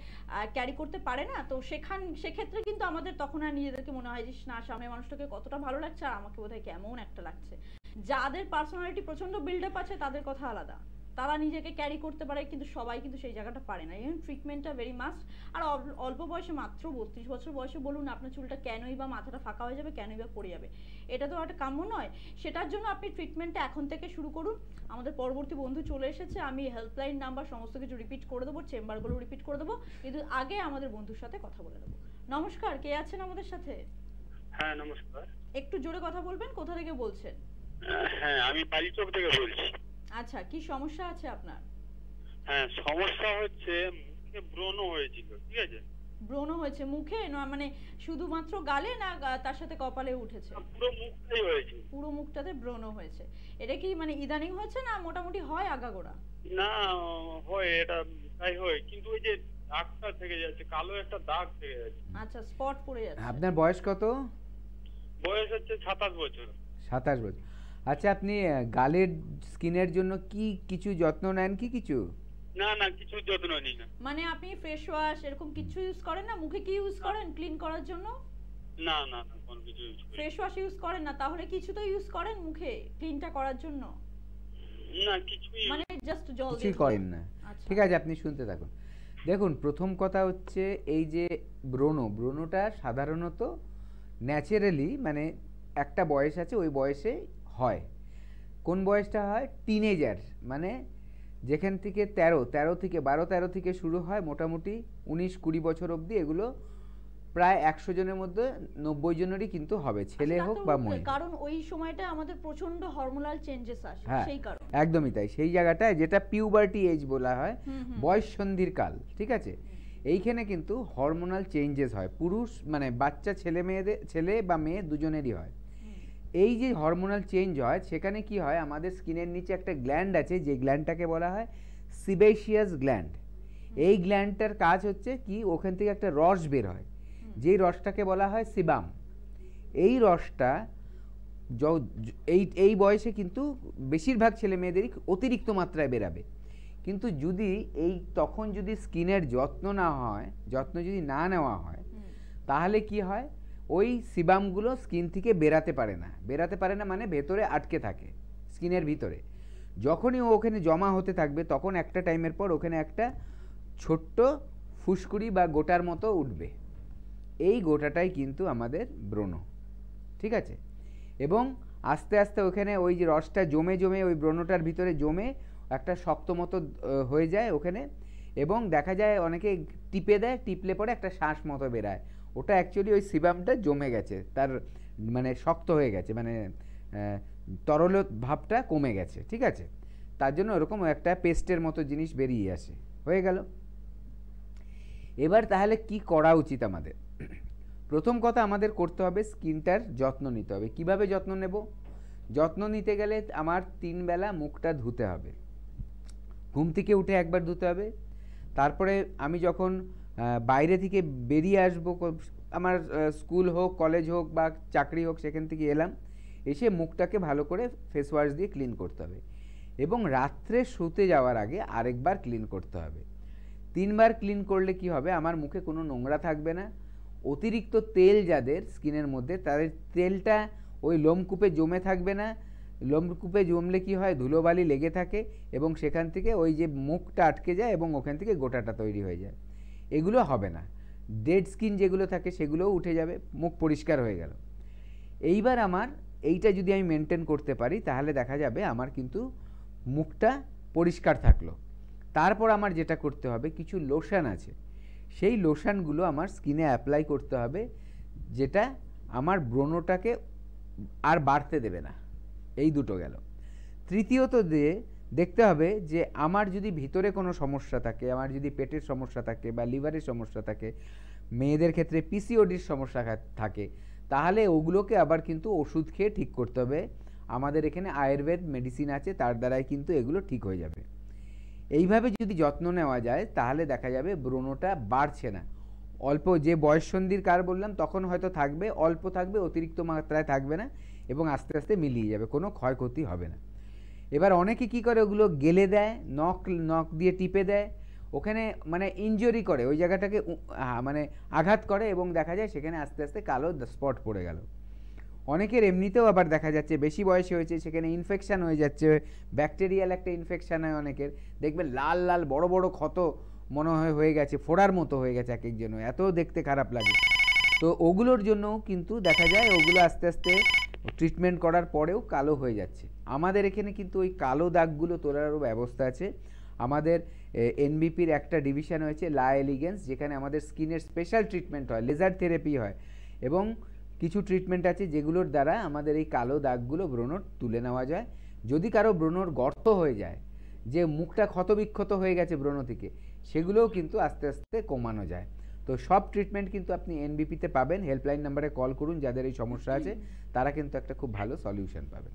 ক্যারি করতে পারে না। তো সেক্ষেত্রে কিন্তু আমাদের তখন আর নিজেদেরকে মনে হয় যে না, সামনে মানুষটাকে কতটা ভালো লাগছে আর আমাকে বোধহয় কেমন একটা লাগছে। যাদের পার্সোনালিটি প্রচন্ড বিল্ড আপ আছে তাদের কথা আলাদা, তারা নিজেকে ক্যারি করতে পারে, কিন্তু সবাই কিন্তু সেই জায়গাটা পারে না। এই ট্রিটমেন্টটা ভেরি মাস্ট। আর অল্প বয়সে, মাত্র 32 বছর বয়সে বলুন, আপনার চুলটা কেনই বা মাথাটা ফাঁকা হয়ে যাবে, কেনই বা পড়ে যাবে? এটা তো একটা কাম্য নয়। সেটার জন্য আপনি ট্রিটমেন্টটা এখন থেকে শুরু করুন। আমাদের পরবর্তী বন্ধু চলে এসেছে, আমি হেল্পলাইন নাম্বার সমস্ত কিছু রিপিট করে দেবো, চেম্বারগুলো রিপিট করে দেবো, কিন্তু আগে আমাদের বন্ধুর সাথে কথা বলে দেবো। নমস্কার, কে আছেন আমাদের সাথে? হ্যাঁ নমস্কার। একটু জোরে কথা বলবেন, কোথা থেকে বলছেন? হ্যাঁ আমি বালিচক থেকে বলছি। আচ্ছা, কি সমস্যা আছে আপনার? হ্যাঁ সমস্যা হচ্ছে মুখে ব্রণ হয়েছিল, ঠিক আছে? ব্রণ হয়েছে মুখে, না মানে শুধুমাত্র গালে, না তার সাথে কপালে উঠেছে? পুরো মুখটাই হয়েছে। পুরো মুখটাতে ব্রণ হয়েছে। এটা কি মানে ইদানিং হয়েছে, না মোটামুটি হয় আগাগোড়া? না হয়, এটা তাই হয়, কিন্তু ওই যে দাগটা থেকে যাচ্ছে, কালো একটা দাগ থেকে যাচ্ছে। আচ্ছা, স্পট পড়ে যাচ্ছে। আপনার বয়স কত? বয়স হচ্ছে 27 বছর। 27 বছর। আচ্ছা, আপনি গালের স্কিনের জন্য কি কিছু যত্ন নেন কি কিছু? না না, কিছু যত্ন নিই না। মানে আপনি ফেস ওয়াশ এরকম কিছু ইউজ করেন না? মুখে কি ইউজ করেন ক্লিন করার জন্য? না না না, কোনো কিছু ইউজ করি না। ফেস ওয়াশ ইউজ করেন না, তাহলে কিছু তো ইউজ করেন মুখে ক্লিনটা করার জন্য? না কিছুই মানে জাস্ট জল কিছুই দিয়ে করেন না? আচ্ছা। ঠিক আছে, আপনি শুনতে থাকুন। দেখুন, প্রথম কথা হচ্ছে এই যে ব্রণটা সাধারণত ন্যাচারালি মানে একটা বয়স আছে, ওই বয়সে হয়। কোন বয়সটা হয়? টিনেজার, মানে যেখান থেকে 13 থেকে 12-13 থেকে শুরু হয়, মোটামুটি 19-20 বছর অবধি এগুলো প্রায় 100 জনের মধ্যে 90 জনেরই কিন্তু হবে, ছেলে হোক বা মেয়ে। কারণ ওই সময়টা আমাদের প্রচন্ড হরমোনাল চেঞ্জেস আসে, হ্যাঁ, সেই কারণে। একদমই তাই। সেই জায়গাটায় যেটা পিউবার্টি এজ বলা হয়, বয়ঃসন্ধির কাল, ঠিক আছে? এইখানে কিন্তু হরমোনাল চেঞ্জেস হয়, পুরুষ মানে বাচ্চা ছেলে বা মেয়ে দুজনেরই হয়। এই যে হরমোনাল চেঞ্জ হয়, সেখানে কি হয়, আমাদের স্কিনের নিচে একটা গ্ল্যান্ড আছে, যে গ্ল্যান্ডটাকে বলা হয় সিবেশিয়াস গ্ল্যান্ড। এই গ্ল্যান্ডটার কাজ হচ্ছে কি, ওখান থেকে একটা রস বের হয়, যেই রসটাকে বলা হয় সিবাম। এই রসটা এই বয়সে কিন্তু বেশিরভাগ ছেলে মেয়েদেরই অতিরিক্ত মাত্রায় বেরাবে। কিন্তু তখন যদি স্কিনের যত্ন যদি না নেওয়া হয়, তাহলে কি হয়, ওই সিবামগুলো স্কিন থেকে বেরাতে পারে না মানে ভেতরে আটকে থাকে স্কিনের ভিতরে। যখনই ও ওখানে জমা হতে থাকবে তখন একটা টাইমের পর ওখানে একটা ছোট্ট ফুসকুড়ি বা গোটার মতো উঠবে। এই গোটাটাই কিন্তু আমাদের ব্রণ, ঠিক আছে? এবং আস্তে আস্তে ওখানে ওই যে রসটা জমে জমে ওই ব্রণটার ভিতরে জমে একটা শক্ত মতো হয়ে যায় ওখানে, এবং দেখা যায় অনেকে টিপে দেয়, টিপলে পরে একটা শ্বাস মতো বেরায়, ওটা অ্যাকচুয়ালি ওই সিবামটা জমে গেছে, তার মানে শক্ত হয়ে গেছে, মানে তরল ভাবটা কমে গেছে, ঠিক আছে? তার জন্য ওরকম একটা পেস্টের মতো জিনিস বেরিয়ে আসে। হয়ে গেল। এবার তাহলে কি করা উচিত আমাদের? প্রথম কথা আমাদের করতে হবে স্কিনটার যত্ন নিতে হবে। কিভাবে যত্ন নেব? যত্ন নিতে গেলে আমার 3 বেলা মুখটা ধুতে হবে। ঘুম থেকে উঠে একবার ধুতে হবে, তারপরে আমি যখন বাইরে থেকে বেরিয়ে আসবো, আমার স্কুল হোক, কলেজ হোক বা চাকরি হোক, সেখান থেকে এলাম, এসে মুখটাকে ভালো করে ফেস ওয়াশ দিয়ে ক্লিন করতে হবে, এবং রাত্রে শুতে যাওয়ার আগে আরেকবার ক্লিন করতে হবে। 3 বার ক্লিন করলে কি হবে, আমার মুখে কোনো নোংরা থাকবে না। অতিরিক্ত তেল যাদের স্কিনের মধ্যে, তাদের তেলটা ওই লোমকূপে জমে থাকবে না। লোমকূপে জমলে কি হয়, ধুলোবালি লেগে থাকে এবং সেখান থেকে ওই যে মুখটা আটকে যায় এবং ওখান থেকে গোটাটা তৈরি হয়ে যায়। এগুলো হবে না। ডেড স্কিন যেগুলো থাকে সেগুলোও উঠে যাবে, মুখ পরিষ্কার হয়ে গেল। এইবার আমার এইটা যদি আমি মেনটেন করতে পারি তাহলে দেখা যাবে আমার কিন্তু মুখটা পরিষ্কার থাকলো। তারপর আমার যেটা করতে হবে, কিছু লোশন আছে, সেই লোশনগুলো আমার স্কিনে অ্যাপ্লাই করতে হবে, যেটা আমার ব্রণটাকে আর বাড়তে দেবে না। এই দুটো গেল। তৃতীয়ত দেখতে হবে যে আমার যদি ভিতরে কোনো সমস্যা থাকে, আমার যদি পেটের সমস্যা থাকে বা লিভারের সমস্যা থাকে, মেয়েদের ক্ষেত্রে পিসিওডির সমস্যা থাকে, তাহলে ওগুলোকে আবার কিন্তু ওষুধ খেয়ে ঠিক করতে হবে। আমাদের এখানে আয়ুর্বেদ মেডিসিন আছে, তার দ্বারাই কিন্তু এগুলো ঠিক হয়ে যাবে। এইভাবে যদি যত্ন নেওয়া যায় তাহলে দেখা যাবে ব্রণটা বাড়ছে না। অল্প যে বয়ঃসন্ধির কার বললাম তখন হয়তো থাকবে, অল্প থাকবে, অতিরিক্ত মাত্রায় থাকবে না, এবং আস্তে আস্তে মিলিয়ে যাবে, কোনো ক্ষয়ক্ষতি হবে না। এবার অনেকে কি করে, ওগুলো গেলে দেয়, নখ দিয়ে টিপে দেয়, ওখানে মানে ইনজুরি করে, ওই জায়গাটাকে মানে আঘাত করে, এবং দেখা যায় সেখানে আস্তে আস্তে কালো স্পট পড়ে গেল। অনেকের এমনিতেও আবার দেখা যাচ্ছে বেশি বয়সে হয়েছে, সেখানে ইনফেকশান হয়ে যাচ্ছে, ব্যাকটেরিয়াল একটা ইনফেকশান হয় অনেকের, দেখবেন লাল লাল বড় বড় ক্ষত মনে হয়ে গেছে, ফোড়ার মতো হয়ে গেছে এক একজন, এত দেখতে খারাপ লাগে। তো ওগুলোর জন্যও কিন্তু দেখা যায় ওগুলো আস্তে আস্তে ট্রিটমেন্ট করার পরেও কালো হয়ে যাচ্ছে। আমাদের এখানে কিন্তু ওই কালো দাগগুলো তোলারও ব্যবস্থা আছে। আমাদের এনবিপির একটা ডিভিশন হয়েছে লা এলিগেন্স, যেখানে আমাদের স্কিনের স্পেশাল ট্রিটমেন্ট হয়, লেজার থেরাপি হয়, এবং কিছু ট্রিটমেন্ট আছে যেগুলোর দ্বারা আমাদের এই কালো দাগগুলো ব্রণর তুলে নেওয়া যায়। যদি কারো ব্রণর গর্ত হয়ে যায়, যে মুখটা ক্ষতবিক্ষত হয়ে গেছে ব্রণ থেকে, সেগুলোও কিন্তু আস্তে আস্তে কমানো যায়। তো সব ট্রিটমেন্ট কিন্তু আপনি এনবিপিতে পাবেন। হেল্পলাইন নাম্বারে কল করুন, যাদের এই সমস্যা আছে তারা কিন্তু একটা খুব ভালো সলিউশন পাবেন।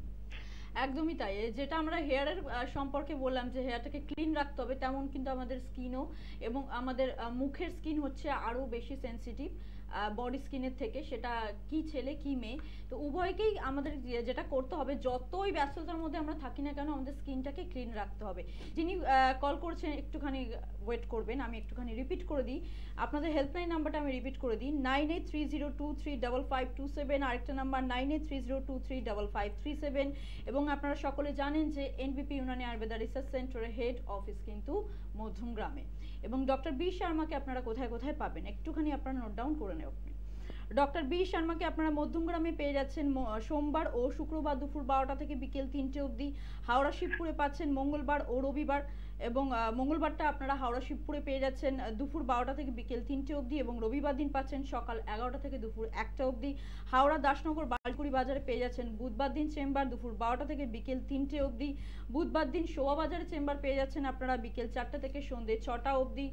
একদমই তাই। যেটা আমরা হেয়ারের সম্পর্কে বললাম যে হেয়ারটাকে ক্লিন রাখতে হবে, তেমন কিন্তু আমাদের স্কিনও, এবং আমাদের মুখের স্কিন হচ্ছে আরও বেশি সেন্সিটিভ বডি স্কিনের থেকে। সেটা কি ছেলে কি মেয়ে, তো উভয়কেই আমাদের যেটা করতে হবে, যতই ব্যস্ততার মধ্যে আমরা থাকি না কেন, আমাদের স্কিনটাকে ক্লিন রাখতে হবে। যিনি কল করছেন একটুখানি ওয়েট করবেন, আমি একটুখানি রিপিট করে দিই আপনাদের হেল্পলাইন নাম্বারটা, আমি রিপিট করে দিই 9830235527, আরেকটা নাম্বার 9830235537। এবং আপনারা সকলে জানেন যে এনবিপি ইউনানি আয়ুর্বেদা রিসার্চ সেন্টারের হেড অফিস কিন্তু মধ্যমগ্রামে। এবং ডক্টর বি শর্মাকে আপনারা কোথায় কোথায় পাবেন একটুখানি আপনারা নোট ডাউন করে নেবেন। ডক্টর বি শর্মাকে আপনারা মধ্যমগ্রামে পেয়ে যাচ্ছেন সোমবার ও শুক্রবার দুপুর 12টা থেকে বিকেল 3টে অবধি। হাওড়া শিবপুরে পাচ্ছেন মঙ্গলবার ও রবিবার, এবং মঙ্গলবারটা আপনারা হাওড়া শিবপুরে পেয়ে যাচ্ছেন দুপুর 12টা থেকে বিকেল 3টে অবধি, এবং রবিবার দিন পাচ্ছেন সকাল 11টা থেকে দুপুর 1টা অবধি। হাওড়া দাসনগর বালকুড়ি বাজারে পেয়ে যাচ্ছেন বুধবার দিন চেম্বার দুপুর 12টা থেকে বিকেল 3টে অবধি। বুধবার দিন শোভা বাজারে চেম্বার পেয়ে যাচ্ছেন আপনারা বিকেল 4টা থেকে সন্ধ্যে 6টা অবধি।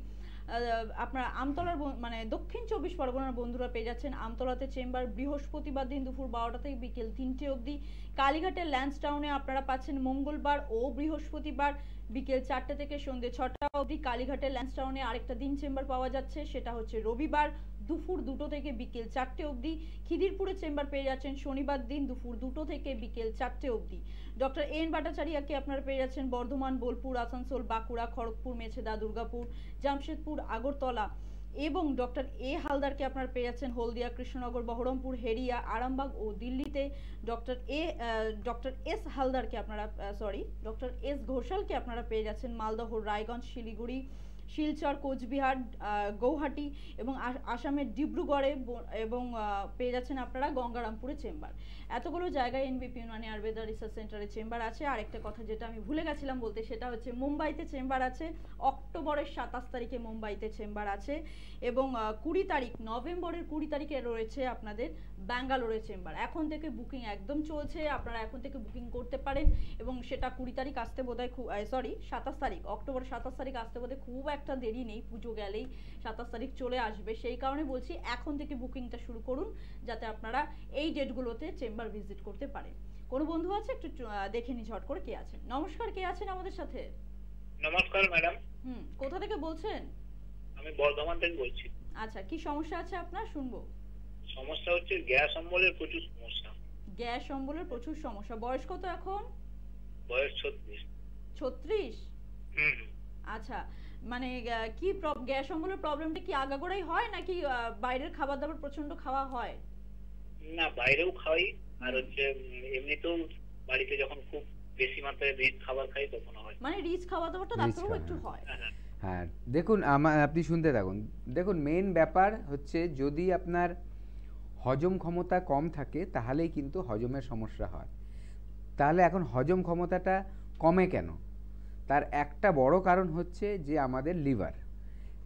আপনারা আমতলার মানে দক্ষিণ 24 পরগনার বন্ধুরা পেয়ে যাচ্ছেন আমতলাতে চেম্বার বৃহস্পতিবার দিন দুপুর 12টা থেকে বিকেল 3টে অবধি। কালীঘাটের ল্যান্সটাউনে আপনারা পাচ্ছেন মঙ্গলবার ও বৃহস্পতিবার বিকেল 4টা থেকে সন্ধ্যে 6টা অবধি। কালীঘাটের ল্যান্সটাউনে আরেকটা দিন চেম্বার পাওয়া যাচ্ছে, সেটা হচ্ছে রবিবার দুপুর 2টো থেকে বিকেল 4টে অবধি। খিদিরপুরে চেম্বার পেয়ে যাচ্ছেন শনিবার দিন দুপুর 2টো থেকে বিকেল 4টে অবধি। ডক্টর এন ভট্টাচার্যকে আপনারা পেয়ে যাচ্ছেন বর্ধমান, বোলপুর, আসানসোল, বাঁকুড়া, খড়গপুর, মেছেদা, দুর্গাপুর, জামশেদপুর, আগরতলা, এবং ডক্টর এ হালদারকে আপনারা পেয়ে যাচ্ছেন হলদিয়া, কৃষ্ণনগর, বহরমপুর, হেরিয়া, আরামবাগ ও দিল্লিতে। ডক্টর এস হালদারকে আপনারা ডক্টর এস ঘোষালকে আপনারা পেয়ে যাচ্ছেন মালদহ, রায়গঞ্জ, শিলিগুড়ি, শিলচর, কোচবিহার, গৌহাটি এবং আসামের ডিব্রুগড়ে, এবং পেয়ে যাচ্ছেন আপনারা গঙ্গারামপুরে চেম্বার। এতগুলো জায়গায় এনবিপি ইউনানি আয়ুর্বেদা রিসার্চ সেন্টারের চেম্বার আছে। আরেকটা কথা যেটা আমি ভুলে গেছিলাম বলতে, সেটা হচ্ছে মুম্বাইতে চেম্বার আছে। অক্টোবরের 27 তারিখে মুম্বাইতে চেম্বার আছে, এবং 20 তারিখ, নভেম্বরের 20 তারিখে রয়েছে আপনাদের ব্যাঙ্গালোরে চেম্বার। এখন থেকে বুকিং একদম চলছে, আপনারা এখন থেকে বুকিং করতে পারেন, এবং সেটা 20 তারিখ আসতে বোধহয় 27 তারিখ, অক্টোবর 27 তারিখ আসতে বোধহয় খুব একটা দেরি নেই, পুজো গেলেই 27 তারিখ চলে আসবে। সেই কারণে বলছি এখন থেকে বুকিংটা শুরু করুন, যাতে আপনারা এই ডেটগুলোতে চেম্বার ভিজিট করতে পারেন। কোনো বন্ধু আছে? একটু দেখে নি ঝট করে কে আছেন। নমস্কার, কে আছেন আমাদের সাথে? নমস্কার ম্যাডাম। কোথা থেকে বলছেন? আমি বর্ধমান থেকে বলছি। আচ্ছা, কি সমস্যা আছে আপনার, শুনবো। সমস্যা হচ্ছে গ্যাস অম্বলের প্রচুর সমস্যা। গ্যাস অম্বলের প্রচুর সমস্যা। বয়স কত এখন? বয়স 36। 36? আচ্ছা, মানে কি গ্যাস অম্বলের প্রবলেমটা কি আগাগোড়াই হয়, নাকি বাইরের খাবার দাবার প্রচন্ড খাওয়া হয়? না, বাইরেও খাই, আর হচ্ছে এমনিতেও বাড়িতে যখন খুব বেশি মাত্রায় রিচ খাবার খাই তখন হয়। মানে রিচ খাওয়া দাওয়াটা ডাক্তারবাবু একটু হয়। হ্যাঁ, দেখুন আপনি শুনতে থাকুন। দেখুন, মেইন ব্যাপার হচ্ছে যদি আপনার হজম ক্ষমতা কম থাকে তাহলেই কিন্তু হজমের সমস্যা হয়। তাহলে এখন হজম ক্ষমতাটা কমে কেন? তার একটা বড় কারণ হচ্ছে যে আমাদের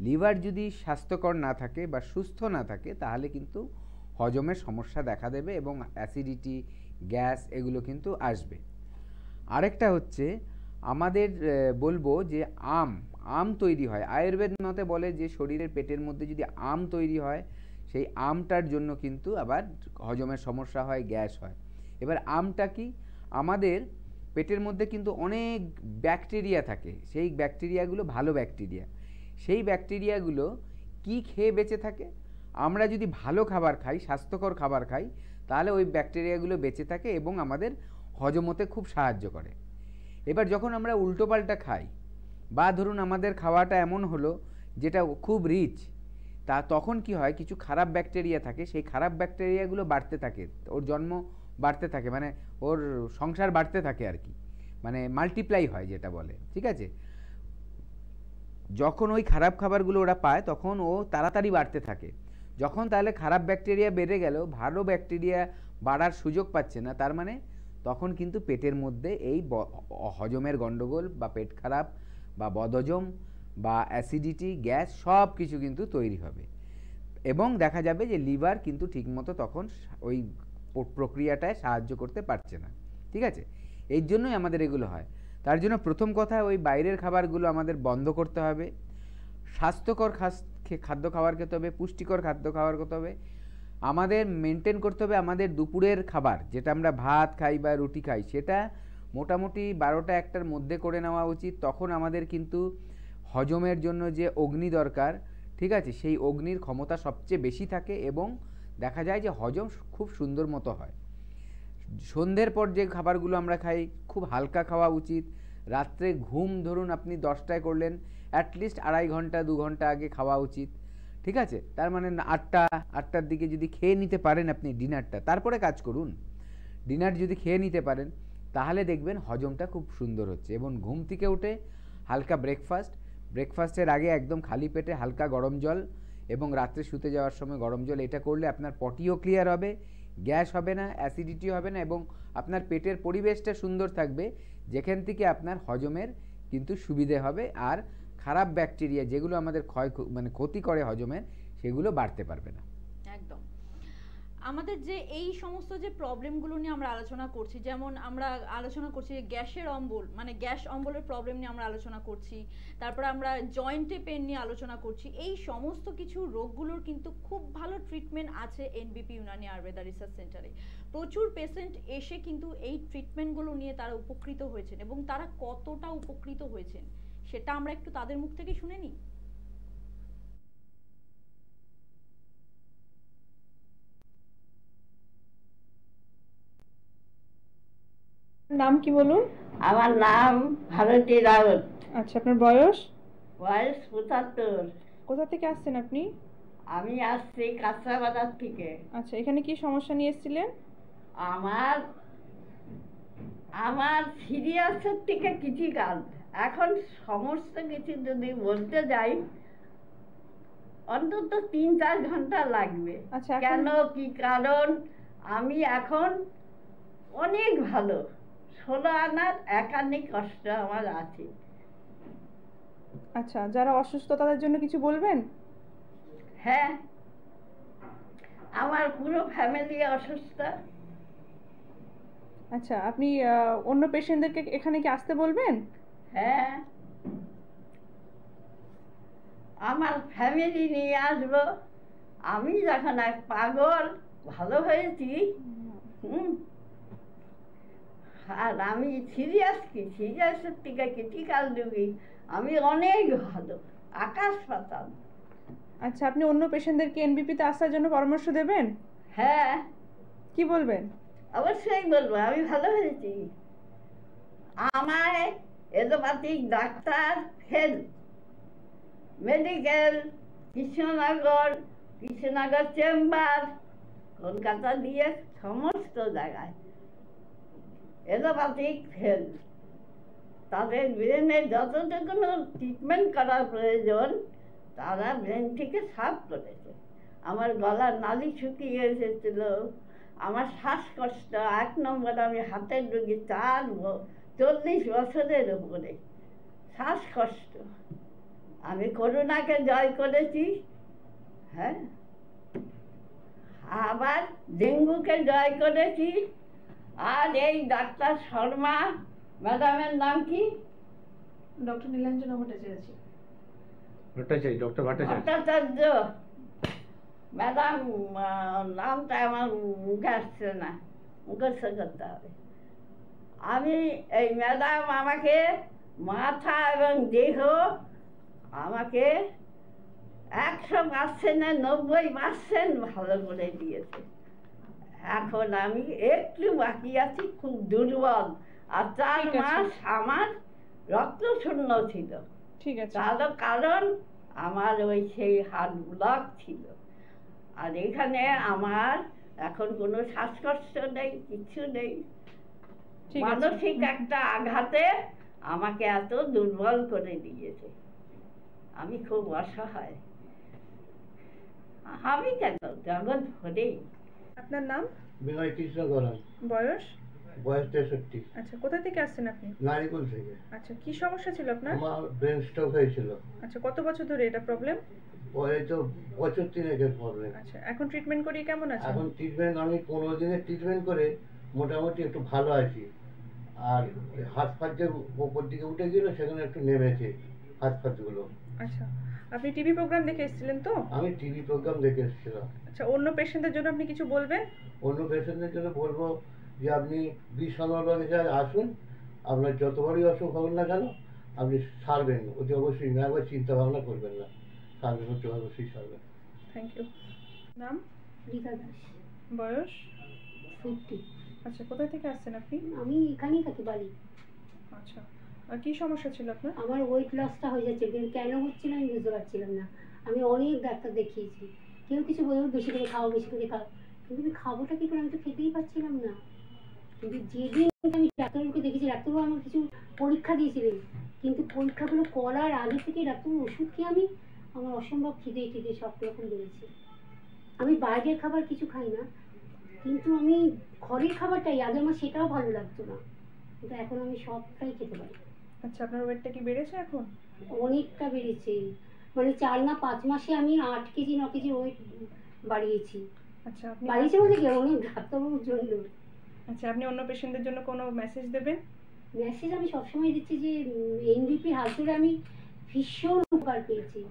লিভার যদি স্বাস্থ্যকর না থাকে বা সুস্থ না থাকে তাহলে কিন্তু হজমের সমস্যা দেখা দেবে এবং অ্যাসিডিটি, গ্যাস এগুলো কিন্তু আসবে। আরেকটা হচ্ছে আমাদের বলবো যে আম তৈরি হয়, আয়ুর্বেদ মতে বলে যে শরীরের পেটের মধ্যে যদি আম তৈরি হয় সেই আমটার জন্য কিন্তু আবার হজমের সমস্যা হয়, গ্যাস হয়। এবার আমটা কি, আমাদের পেটের মধ্যে কিন্তু অনেক ব্যাকটেরিয়া থাকে, সেই ব্যাকটেরিয়াগুলো ভালো ব্যাকটেরিয়া। সেই ব্যাকটেরিয়াগুলো কি খেয়ে বেঁচে থাকে? আমরা যদি ভালো খাবার খাই, স্বাস্থ্যকর খাবার খাই, তাহলে ওই ব্যাকটেরিয়াগুলো বেঁচে থাকে এবং আমাদের হজম হতে খুব সাহায্য করে। এবার যখন আমরা উল্টোপাল্টা খাই, বা ধরুন আমাদের খাওয়াটা এমন হলো যেটা খুব রিচ, তখন কি হয়, কিছু খারাপ ব্যাকটেরিয়া থাকে, সেই খারাপ ব্যাকটেরিয়াগুলো বাড়তে থাকে, ওর জন্ম বাড়তে থাকে, মানে ওর সংসার বাড়তে থাকে আর কি, মানে মাল্টিপ্লাই হয় যেটা বলে, ঠিক আছে। যখন ওই খারাপ খাবারগুলো ওরা পায় তখন ও তাড়াতাড়ি বাড়তে থাকে। যখন তাহলে খারাপ ব্যাকটেরিয়া বেড়ে গেল, ভালো ব্যাকটেরিয়া বাড়ার সুযোগ পাচ্ছে না, তার মানে তখন কিন্তু পেটের মধ্যে এই হজমের গণ্ডগোল বা পেট খারাপ বা বদহজম বা অ্যাসিডিটি, গ্যাস সব কিছু কিন্তু তৈরি হবে, এবং দেখা যাবে যে লিভার কিন্তু ঠিকমতো তখন ওই প্রক্রিয়াটায় সাহায্য করতে পারছে না, ঠিক আছে। এই জন্যই আমাদের এগুলো হয়। তার জন্য প্রথম কথা, ওই বাইরের খাবারগুলো আমাদের বন্ধ করতে হবে, স্বাস্থ্যকর খাদ্য খাবার খেতে হবে, পুষ্টিকর খাদ্য খাবার খেতে হবে। আমাদের মেনটেন করতে হবে আমাদের দুপুরের খাবার, যেটা আমরা ভাত খাই বা রুটি খাই, সেটা মোটামুটি 12টা 1টার মধ্যে করে নেওয়া উচিত। তখন আমাদের কিন্তু হজমের জন্য যে অগ্নি দরকার, ঠিক আছে, সেই অগ্নির ক্ষমতা সবচেয়ে বেশি থাকে এবং দেখা যায় যে হজম খুব সুন্দর মতো হয়। সন্ধ্যের পর যে খাবারগুলো আমরা খাই খুব হালকা খাওয়া উচিত। রাত্রে ঘুম ধরুন আপনি 10টায় করলেন, অ্যাটলিস্ট 2.5 ঘন্টা 2 ঘন্টা আগে খাওয়া উচিত, ঠিক আছে। তার মানে 8টার দিকে যদি খেয়ে নিতে পারেন আপনি ডিনারটা, তারপরে কাজ করুন। ডিনার যদি খেয়ে নিতে পারেন তাহলে দেখবেন হজমটা খুব সুন্দর হচ্ছে। এবং ঘুম থেকে উঠে হালকা ব্রেকফাস্টের আগে একদম খালি পেটে হালকা গরম জল, এবং রাত্রে শুতে যাওয়ার সময় গরম জল, এটা করলে আপনার পটিও ক্লিয়ার হবে, গ্যাস হবে না, অ্যাসিডিটি হবে না, এবং আপনার পেটের পরিবেশটা সুন্দর থাকবে, যেখান থেকে আপনার হজমের কিন্তু সুবিধে হবে, আর খারাপ ব্যাকটেরিয়া যেগুলো আমাদের ক্ষতি করে হজমের, সেগুলো বাড়তে পারবে না। একদম। আমাদের যে এই সমস্ত যে প্রবলেমগুলো নিয়ে আমরা আলোচনা করছি, যেমন আমরা আলোচনা করছি গ্যাসের অম্বল, মানে গ্যাস অম্বলের প্রবলেম নিয়ে আমরা আলোচনা করছি, তারপরে আমরা জয়েন্টে পেন নিয়ে আলোচনা করছি। এই সমস্ত কিছু রোগগুলোর কিন্তু খুব ভালো ট্রিটমেন্ট আছে এনবিপি ইউনানি আয়ুর্বেদা রিসার্চ সেন্টারে। প্রচুর পেশেন্ট এসে কিন্তু এই ট্রিটমেন্টগুলো নিয়ে তারা উপকৃত হয়েছেন, এবং তারা কতটা উপকৃত হয়েছেন সেটা আমরা একটু তাদের মুখ থেকে শুনে নিই। নাম কি বলুন? আমার নাম ভারতী রাউত। আচ্ছা, আপনার বয়স? বয়স 75। কোথা থেকে আসছেন আপনি? আমি আসছি কাঁচরা বাজার থেকে। আচ্ছা, এখানে কি সমস্যা নিয়ে এসেছিলেন? আমার আমার সিরিয়াসের থেকে ক্রিটিক্যাল। এখন সমস্ত কিছু যদি বলতে যাই অন্তত 3-4 ঘন্টা লাগবে। আচ্ছা, কেন, কি কারণ? আমি এখন অনেক ভালো, 16 আনার 1 আনি কষ্ট আমার আছে। আচ্ছা, যারা অসুস্থ তাদের জন্য কিছু বলবেন? হ্যাঁ, আমার পুরো ফ্যামিলি অসুস্থ। আচ্ছা, আপনি অন্য পেশেন্টদেরকে এখানে কি আসতে বলবেন? হ্যাঁ, আমার ফ্যামিলি নিয়ে আসবো। আমি যখন এক পাগল ভালো হয়েছি, আর আমি সিরিয়াসের থেকে ক্রিটিক্যাল রোগী, আমি অনেক ভালো, আকাশ পাতাল। আচ্ছা, আপনি অন্য পেশেন্টদেরকে এনবিপিতে আসার জন্য পরামর্শ দেবেন? হ্যাঁ, কি বলবেন? অবশ্যই বলবো, আমি ভালো হয়েছি। আমায় allopathic doctor fail medical, Krishnanagar chamber, Kolkata দিয়ে সমস্ত জায়গায় এলোপ্যাথিক ফেল। তাদের ব্রেনে যতটুকু ট্রিটমেন্ট করার প্রয়োজন তারা ব্রেন থেকে সাফ করেছে। আমার গলার নালি শুকিয়ে এসেছিল, আমার শ্বাসকষ্ট 1 নম্বর, আমি হাতের রোগী 40 বছরের উপরে শ্বাসকষ্ট। আমি করোনাকে জয় করেছি, হ্যাঁ, আবার ডেঙ্গুকে জয় করেছি। আর এই ডাক্তার শর্মা ম্যাডামের নাম কি? ডক্টর নীলাঞ্জনা ভট্টাচার্য। ভট্টাচার্য ম্যাডাম, নামটা আমার মুখে আসছে না, মুখস্থ করতে হবে। আমি এই ম্যাডাম আমাকে মাথা এবং দেহ আমাকে 100% 90% ভালো করে দিয়েছে। এখন আমি একটু বাকি আছি, খুব দুর্বল। আর 4 মাস আমার রক্ত শূন্য ছিল। ঠিক আছে, তার কারণ আমার ওই সেই হার্ট ব্লক ছিল। আর এখানে আমার এখন কোনো শ্বাসকষ্ট নেই, কিছু নেই। মানসিক একটা আঘাতে আমাকে এত দুর্বল করে দিয়েছে, আমি খুব অসহায়। আমি কেন, জগৎ ভরেই। আপনার নাম? বিনয় কৃষ্ণ গড়াই। বয়স? বয়স 63। আচ্ছা, কোথা থেকে আসছেন আপনি? নারিকুল থেকে। আচ্ছা, কি সমস্যা ছিল আপনার? আমার ব্রেন স্ট্রোক হয়েছিল। আচ্ছা, কত বছর ধরে এটা প্রবলেম? পরে তো বছর 3 প্রবলেম। আচ্ছা, এখন ট্রিটমেন্ট করিয়ে কেমন আছেন? এখন ট্রিটমেন্ট আমি 15 দিনের ট্রিটমেন্ট করে মোটামুটি একটু ভালো আছি। আর হাত ফাত যে উপর দিকে উঠে গেল সেখানে একটু নেমেছে হাত ফাতগুলো। আচ্ছা, আপনি টিভি প্রোগ্রাম দেখে এসেছিলেন তো? আমি টিভি প্রোগ্রাম দেখে এসেছিলাম। আচ্ছা, অন্য পেশেন্টদের জন্য আপনি কিছু বলবেন? অন্য পেশেন্টদের জন্য বলবো যে আপনি বিশ্বনাথে আসুন, আপনার যত বড়ই অসুখ হোক না কেন আপনি সারবেন, অতি অবশ্যই একবার চিন্তা ভাবনা করবেন না, সারবেন, অতি অবশ্যই সারবেন। Thank you. নাম? রিতা দাস। বয়স? 50। আচ্ছা, কোথা থেকে আসছেন আপনি? আমি এখানেই থাকি, বাড়ি। আচ্ছা, আর কি সমস্যা ছিল আপনার? আমার ওয়েট লসটা হয়ে যাচ্ছে, কিন্তু কেন হচ্ছে না আমি বুঝতে পারছিলাম না। আমি অনেক ডাক্তার দেখিয়েছি, কেউ কিছু বলবে বেশি করে খাও, বেশি করে খাও, কিন্তু আমি খাবোটা কি করে, আমি তো খেতেই পারছিলাম না। কিন্তু যেদিন আমি ডাক্তারবাবুকে দেখেছি, ডাক্তারবাবু আমার কিছু পরীক্ষা দিয়েছিলেন, কিন্তু পরীক্ষাগুলো করার আগে থেকে ডাক্তারবাবু ওষুধ খেয়ে আমার অসম্ভব খিদে সব রকম বেড়েছে। আমি বাইরের খাবার কিছু খাই না, কিন্তু আমি ঘরের খাবারটাই, আগে আমার সেটাও ভালো লাগতো না, কিন্তু এখন আমি সবটাই খেতে পারি। আচ্ছা, আপনার ওয়েটটা কি বেড়েছে এখন? অনেকটা বেড়েছে, মানে 4 না 5 মাসে আমি 8 কেজি 9 কেজি ওয়েট বাড়িয়েছি। আচ্ছা, আপনি বাড়িয়েছি বলতে কি, অনেক ডাক্তারবাবুর জন্য। আচ্ছা, আপনি অন্য পেশেন্টদের জন্য কোনো মেসেজ দেবেন? মেসেজ আমি সবসময় দিচ্ছি যে এনবিপির হাত ধরে আমি ভীষণ উপকার পেয়েছি,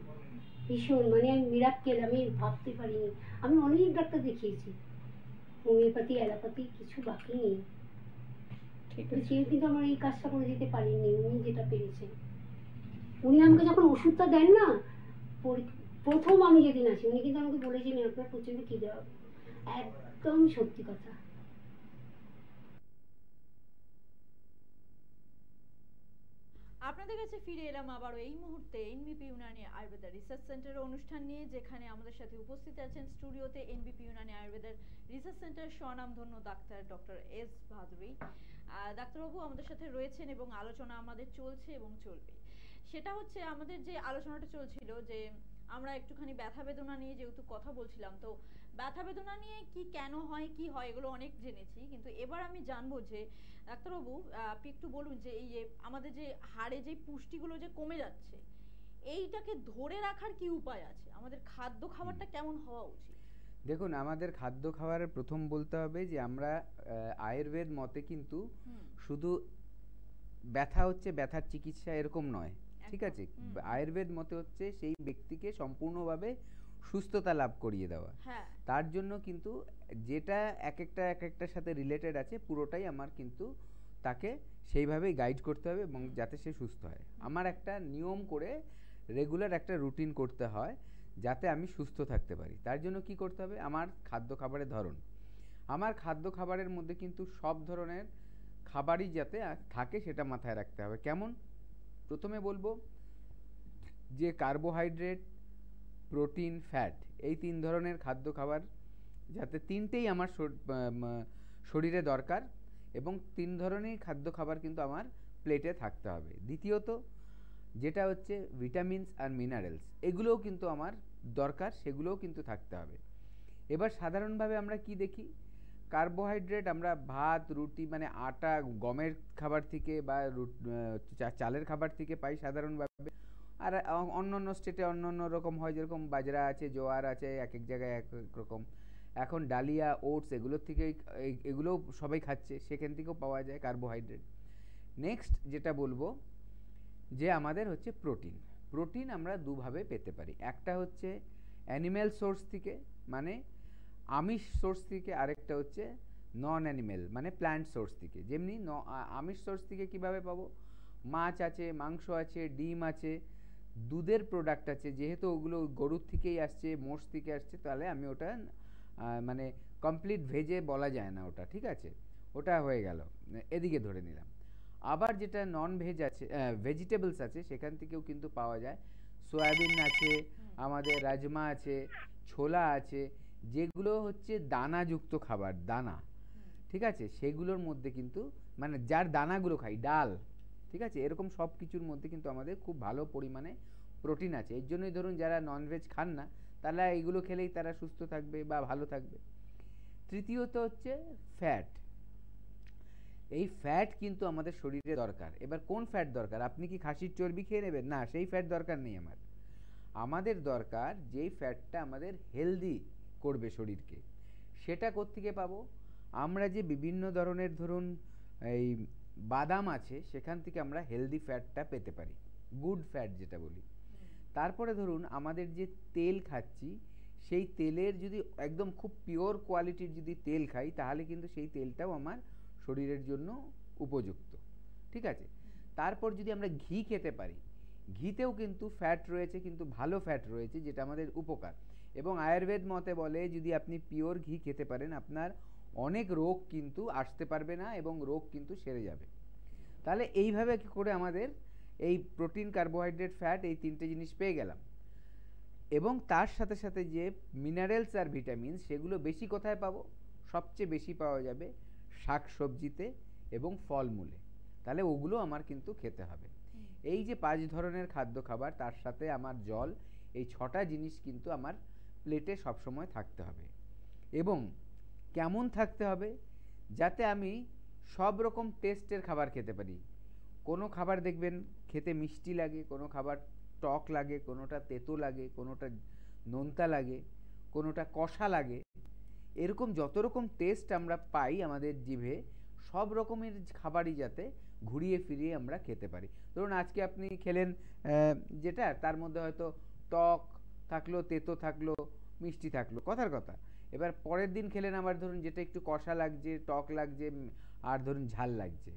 ভীষণ, মানে আমি মিরাক্কেল, আমি ভাবতে পারিনি। আমি অনেক ডাক্তার দেখিয়েছি, হোমিওপ্যাথি, অ্যালোপ্যাথি, কিছু বাকি নেই। ঠিক আছে, কেউ কিন্তু আমার এই কাজটা করে দিতে পারেননি, উনি যেটা পেরেছেন। উনি আমাকে যখন ওষুধটা দেন না, প্রথম আমি যেদিন আসি, উনি কিন্তু আমাকে বলেছিলেন আপনার প্রচন্ড খিদে হবে, একদম সত্যি কথা। আপনাদের কাছে ফিরে এলাম আবারও এই মুহূর্তে এনবিপি ইউনানি আয়ুর্বেদা রিসার্চ সেন্টারের অনুষ্ঠান নিয়ে, যেখানে আমাদের সাথে উপস্থিত আছেন স্টুডিওতে এনবিপি ইউনানি আয়ুর্বেদার রিসার্চ সেন্টার স্বনামধন্য ডাক্তার ডক্টর এস ভাদুরী। ডাক্তারবাবু আমাদের সাথে রয়েছেন এবং আলোচনা আমাদের চলছে এবং চলবে। সেটা হচ্ছে আমাদের যে আলোচনাটা চলছিল যে আমরা একটুখানি ব্যথা বেদনা নিয়ে যেহেতু কথা বলছিলাম, তো ব্যথা বেদনা নিয়ে কি কেন হয় কি হয় এগুলো অনেক জেনেছি, কিন্তু এবার আমি জানবো যে ডাক্তারবাবু আপনি একটু বলুন যে এই যে আমাদের যে হাড়ে যে পুষ্টিগুলো যে কমে যাচ্ছে, এইটাকে ধরে রাখার কি উপায় আছে? আমাদের খাদ্য খাবারটা কেমন হওয়া উচিত? দেখুন, আমাদের খাদ্য খাবারের প্রথম বলতে হবে যে আমরা আয়ুর্বেদ মতে কিন্তু শুধু ব্যথা হচ্ছে ব্যথার চিকিৎসা এরকম নয়, ঠিক আছে? আয়ুর্বেদ মতে হচ্ছে সেই ব্যক্তিকে সম্পূর্ণভাবে সুস্থতা লাভ করিয়ে দেওয়া। তার জন্য কিন্তু যেটা এক একটার সাথে রিলেটেড আছে পুরোটাই আমার কিন্তু তাকে সেইভাবেই গাইড করতে হবে এবং যাতে সে সুস্থ হয়। আমার একটা নিয়ম করে রেগুলার একটা রুটিন করতে হয় যাতে আমি সুস্থ থাকতে পারি। তার জন্য কি করতে হবে? আমার খাদ্য খাবারের ধরন, আমার খাদ্য খাবারের মধ্যে কিন্তু সব ধরনের খাবারই যাতে থাকে সেটা মাথায় রাখতে হবে। কেমন? প্রথমে বলবো যে কার্বোহাইড্রেট, প্রোটিন, ফ্যাট, এই তিন ধরনের খাদ্য খাবার যাতে তিনটেই আমার শরীরে দরকার এবং তিন ধরনের খাদ্য খাবার কিন্তু আমার প্লেটে থাকতে হবে। দ্বিতীয়ত যেটা হচ্ছে ভিটামিনস আর মিনারেলস, এগুলোও কিন্তু আমার দরকার, সেগুলোও কিন্তু থাকতে হবে। এবার সাধারণভাবে আমরা কি দেখি, কার্বোহাইড্রেট আমরা ভাত, রুটি, মানে আটা, গমের খাবার থেকে বা চালের খাবার থেকে পাই সাধারণভাবে। আর অন্য স্টেটে অন্য রকম হয়, যেরকম বাজরা আছে, জোয়ার আছে, এক এক জায়গায় এক এক রকম। এখন ডালিয়া, ওটস, এগুলোর থেকে এগুলোও সবাই খাচ্ছে, সেখান থেকেও পাওয়া যায় কার্বোহাইড্রেট। নেক্সট যেটা বলবো যে আমাদের হচ্ছে প্রোটিন। প্রোটিন আমরা দুভাবে পেতে পারি, একটা হচ্ছে অ্যানিম্যাল সোর্স থেকে মানে আমিষ সোর্স থেকে, আরেকটা হচ্ছে নন অ্যানিম্যাল মানে প্ল্যান্ট সোর্স থেকে। যেমনি আমিষ সোর্স থেকে কিভাবে পাবো? মাছ আছে, মাংস আছে, ডিম আছে, দুধের প্রোডাক্ট আছে, যেহেতু ওগুলো গরুর থেকেই আসছে, মোষ থেকে আসছে, তাহলে আমি ওটা মানে কমপ্লিট ভেজে বলা যায় না ওটা, ঠিক আছে? ওটা হয়ে গেল, এদিকে ধরে নিলাম। আবার যেটা নন ভেজ আছে, ভেজিটেবলস আছে, সেখান থেকেও কিন্তু পাওয়া যায়। সয়াবিন আছে, আমাদের রাজমা আছে, ছোলা আছে, যেগুলো হচ্ছে দানাযুক্ত খাবার, দানা, ঠিক আছে? সেগুলোর মধ্যে কিন্তু মানে যার দানাগুলো খাই, ডাল, ঠিক আছে, এরকম সব কিছুর মধ্যে কিন্তু আমাদের খুব ভালো পরিমাণে প্রোটিন আছে। এর জন্যই ধরুন যারা ননভেজ খান না, তারা এইগুলো খেলেই তারা সুস্থ থাকবে বা ভালো থাকবে। তৃতীয়ত হচ্ছে ফ্যাট। এই ফ্যাট কিন্তু আমাদের শরীরে দরকার। এবার কোন ফ্যাট দরকার? আপনি কি খাসির চর্বি খেয়ে নেবেন? না, সেই ফ্যাট দরকার নেই আমাদের দরকার যেই ফ্যাটটা আমাদের হেলদি করবে শরীরকে। সেটা কোত্থেকে পাবো? আমরা যে বিভিন্ন ধরনের ধরুন এই বাদাম আছে, সেখান থেকে আমরা হেলদি ফ্যাটটা পেতে পারি, গুড ফ্যাট যেটা বলি। তারপরে ধরুন আমাদের যে তেল খাচ্ছি, সেই তেলের যদি একদম খুব পিওর কোয়ালিটির যদি তেল খাই, তাহলে কিন্তু সেই তেলটাও আমার শরীরের জন্য উপযুক্ত, ঠিক আছে? তারপর যদি আমরা ঘি খেতে পারি, ঘিতেও কিন্তু ফ্যাট রয়েছে, কিন্তু ভালো ফ্যাট রয়েছে, যেটা আমাদের উপকার। এবং আয়ুর্বেদ মতে বলে যদি আপনি পিওর ঘি খেতে পারেন, আপনার অনেক রোগ কিন্তু আসতে পারবে না এবং রোগ কিন্তু সেরে যাবে। তাহলে এইভাবে কি করে আমাদের এই প্রোটিন, কার্বোহাইড্রেট, ফ্যাট, এই তিনটে জিনিস পেয়ে গেলাম। এবং তার সাথে সাথে যে মিনারেলস আর ভিটামিন, সেগুলো বেশি কোথায় পাবো? সবচেয়ে বেশি পাওয়া যাবে শাক সবজিতে এবং ফলমূলে। তাহলে ওগুলো আমার কিন্তু খেতে হবে। এই যে 5 ধরনের খাদ্য খাবার, তার সাথে আমার জল, এই 6টা জিনিস কিন্তু আমার প্লেটে সবসময় থাকতে হবে। এবং কেমন থাকতে হবে? যাতে আমি সব রকম টেস্টের খাবার খেতে পারি। কোনো খাবার দেখবেন খেতে মিষ্টি লাগে, কোনো খাবার টক লাগে, কোনোটা তেতো লাগে, কোনোটা নোনতা লাগে, কোনোটা কষা লাগে। এরকম যত রকম টেস্ট আমরা পাই আমাদের জিভে, সব রকমের খাবারই যাতে ঘুরিয়ে ফিরিয়ে আমরা খেতে পারি। ধরুন আজকে আপনি খেলেন যেটা, তার মধ্যে হয়তো টক থাকলো, তেতো থাকলো, মিষ্টি থাকলো, কথার কথা। এবার পরের দিন খেলেন আবার ধরুন যেটা একটু কষা লাগছে, টক লাগছে, আর ধরুন ঝাল লাগছে।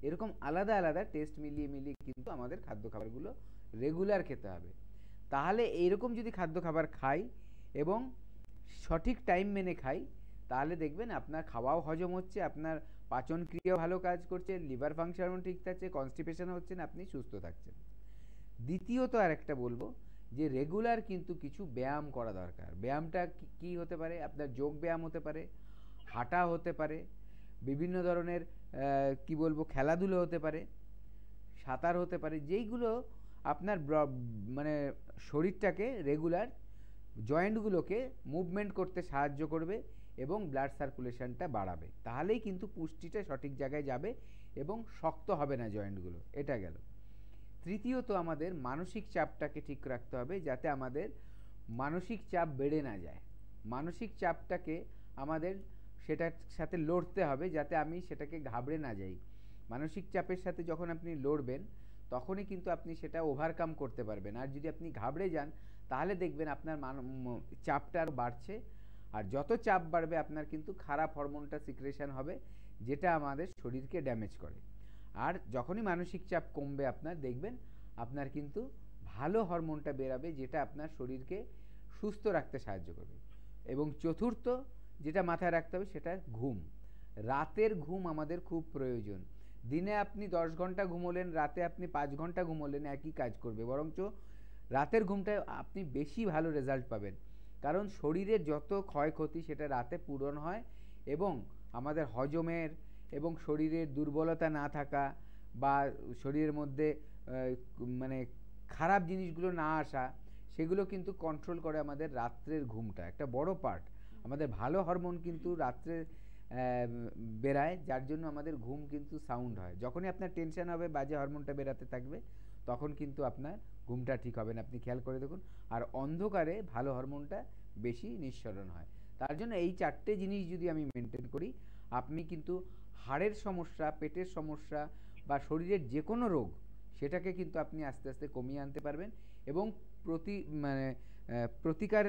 এরকম আলাদা আলাদা টেস্ট মিলিয়ে মিলিয়ে কিন্তু আমাদের খাদ্য খাবারগুলো রেগুলার খেতে হবে। তাহলে এইরকম যদি খাদ্য খাবার খাই এবং সঠিক টাইম মেনে খাই, তাহলে দেখবেন আপনার খাওয়াও হজম হচ্ছে, আপনার পাচন ক্রিয়া ভালো কাজ করছে, লিভার ফাংশনও ঠিক থাকছে, কনস্টিপেশন হচ্ছে না, আপনি সুস্থ থাকছেন। দ্বিতীয়ত আর একটা বলবো যে রেগুলার কিন্তু কিছু ব্যায়াম করা দরকার। ব্যায়ামটা কি হতে পারে? আপনার যোগ ব্যায়াম হতে পারে, হাঁটা হতে পারে, বিভিন্ন ধরনের কি বলবো খেলাধুলো হতে পারে, সাঁতার হতে পারে, যেইগুলো আপনার মানে শরীরটাকে রেগুলার জয়েন্টগুলোকে মুভমেন্ট করতে সাহায্য করবে এবং ব্লাড সার্কুলেশনটা বাড়াবে। তাহলেই কিন্তু পুষ্টিটা সঠিক জায়গায় যাবে এবং শক্ত হবে না জয়েন্টগুলো। এটা গেল। তৃতীয়ত আমাদের মানসিক চাপটাকে ঠিক রাখতে হবে, যাতে আমাদের মানসিক চাপ বেড়ে না যায়। মানসিক চাপটাকে আমাদের সেটার সাথে লড়তে হবে, যাতে আমি সেটাকে ঘাবড়ে না যাই। মানসিক চাপের সাথে যখন আপনি লড়বেন তখনই কিন্তু আপনি সেটা ওভারকাম করতে পারবেন। আর যদি আপনি ঘাবড়ে যান তাহলে দেখবেন আপনার চাপটা আরও বাড়ছে, আর যত চাপ বাড়বে আপনার কিন্তু খারাপ হরমোনটা সিক্রেশন হবে, যেটা আমাদের শরীরকে ড্যামেজ করে। আর যখনই মানসিক চাপ কমবে আপনার দেখবেন আপনার কিন্তু ভালো হরমোনটা বেরাবে, যেটা আপনার শরীরকে সুস্থ রাখতে সাহায্য করবে। এবং চতুর্থ যেটা মাথায় রাখতে হবে সেটা ঘুম। রাতের ঘুম আমাদের খুব প্রয়োজন। দিনে আপনি 10 ঘন্টা ঘুমোলেন, রাতে আপনি 5 ঘন্টা ঘুমোলেন, একই কাজ করবে। বরঞ্চ রাতের ঘুমটায় আপনি বেশি ভালো রেজাল্ট পাবেন, কারণ শরীরের যত ক্ষয়ক্ষতি সেটা রাতে পূরণ হয় এবং আমাদের হজমের এবং শরীরের দুর্বলতা না থাকা বা শরীরের মধ্যে মানে খারাপ জিনিসগুলো না আসা, সেগুলো কিন্তু কন্ট্রোল করে আমাদের রাত্রের ঘুমটা। একটা বড় পার্ট আমাদের ভালো হরমোন কিন্তু রাত্রে বেরায়, যার জন্য আমাদের ঘুম কিন্তু সাউন্ড হয়। যখনই আপনার টেনশন হবে, বাজে হরমোনটা বেরাতে থাকবে, তখন কিন্তু আপনার ঘুমটা ঠিক হবে না। আপনি খেয়াল করে দেখুন। আর অন্ধকারে ভালো হরমোনটা বেশি নিঃসরণ হয়। তার জন্য এই 4টে জিনিস যদি আমি মেনটেন করি, আপনি কিন্তু হাড়ের সমস্যা, পেটের সমস্যা বা শরীরের যে কোনো রোগ, সেটাকে কিন্তু আপনি আস্তে আস্তে কমিয়ে আনতে পারবেন এবং প্রতিকার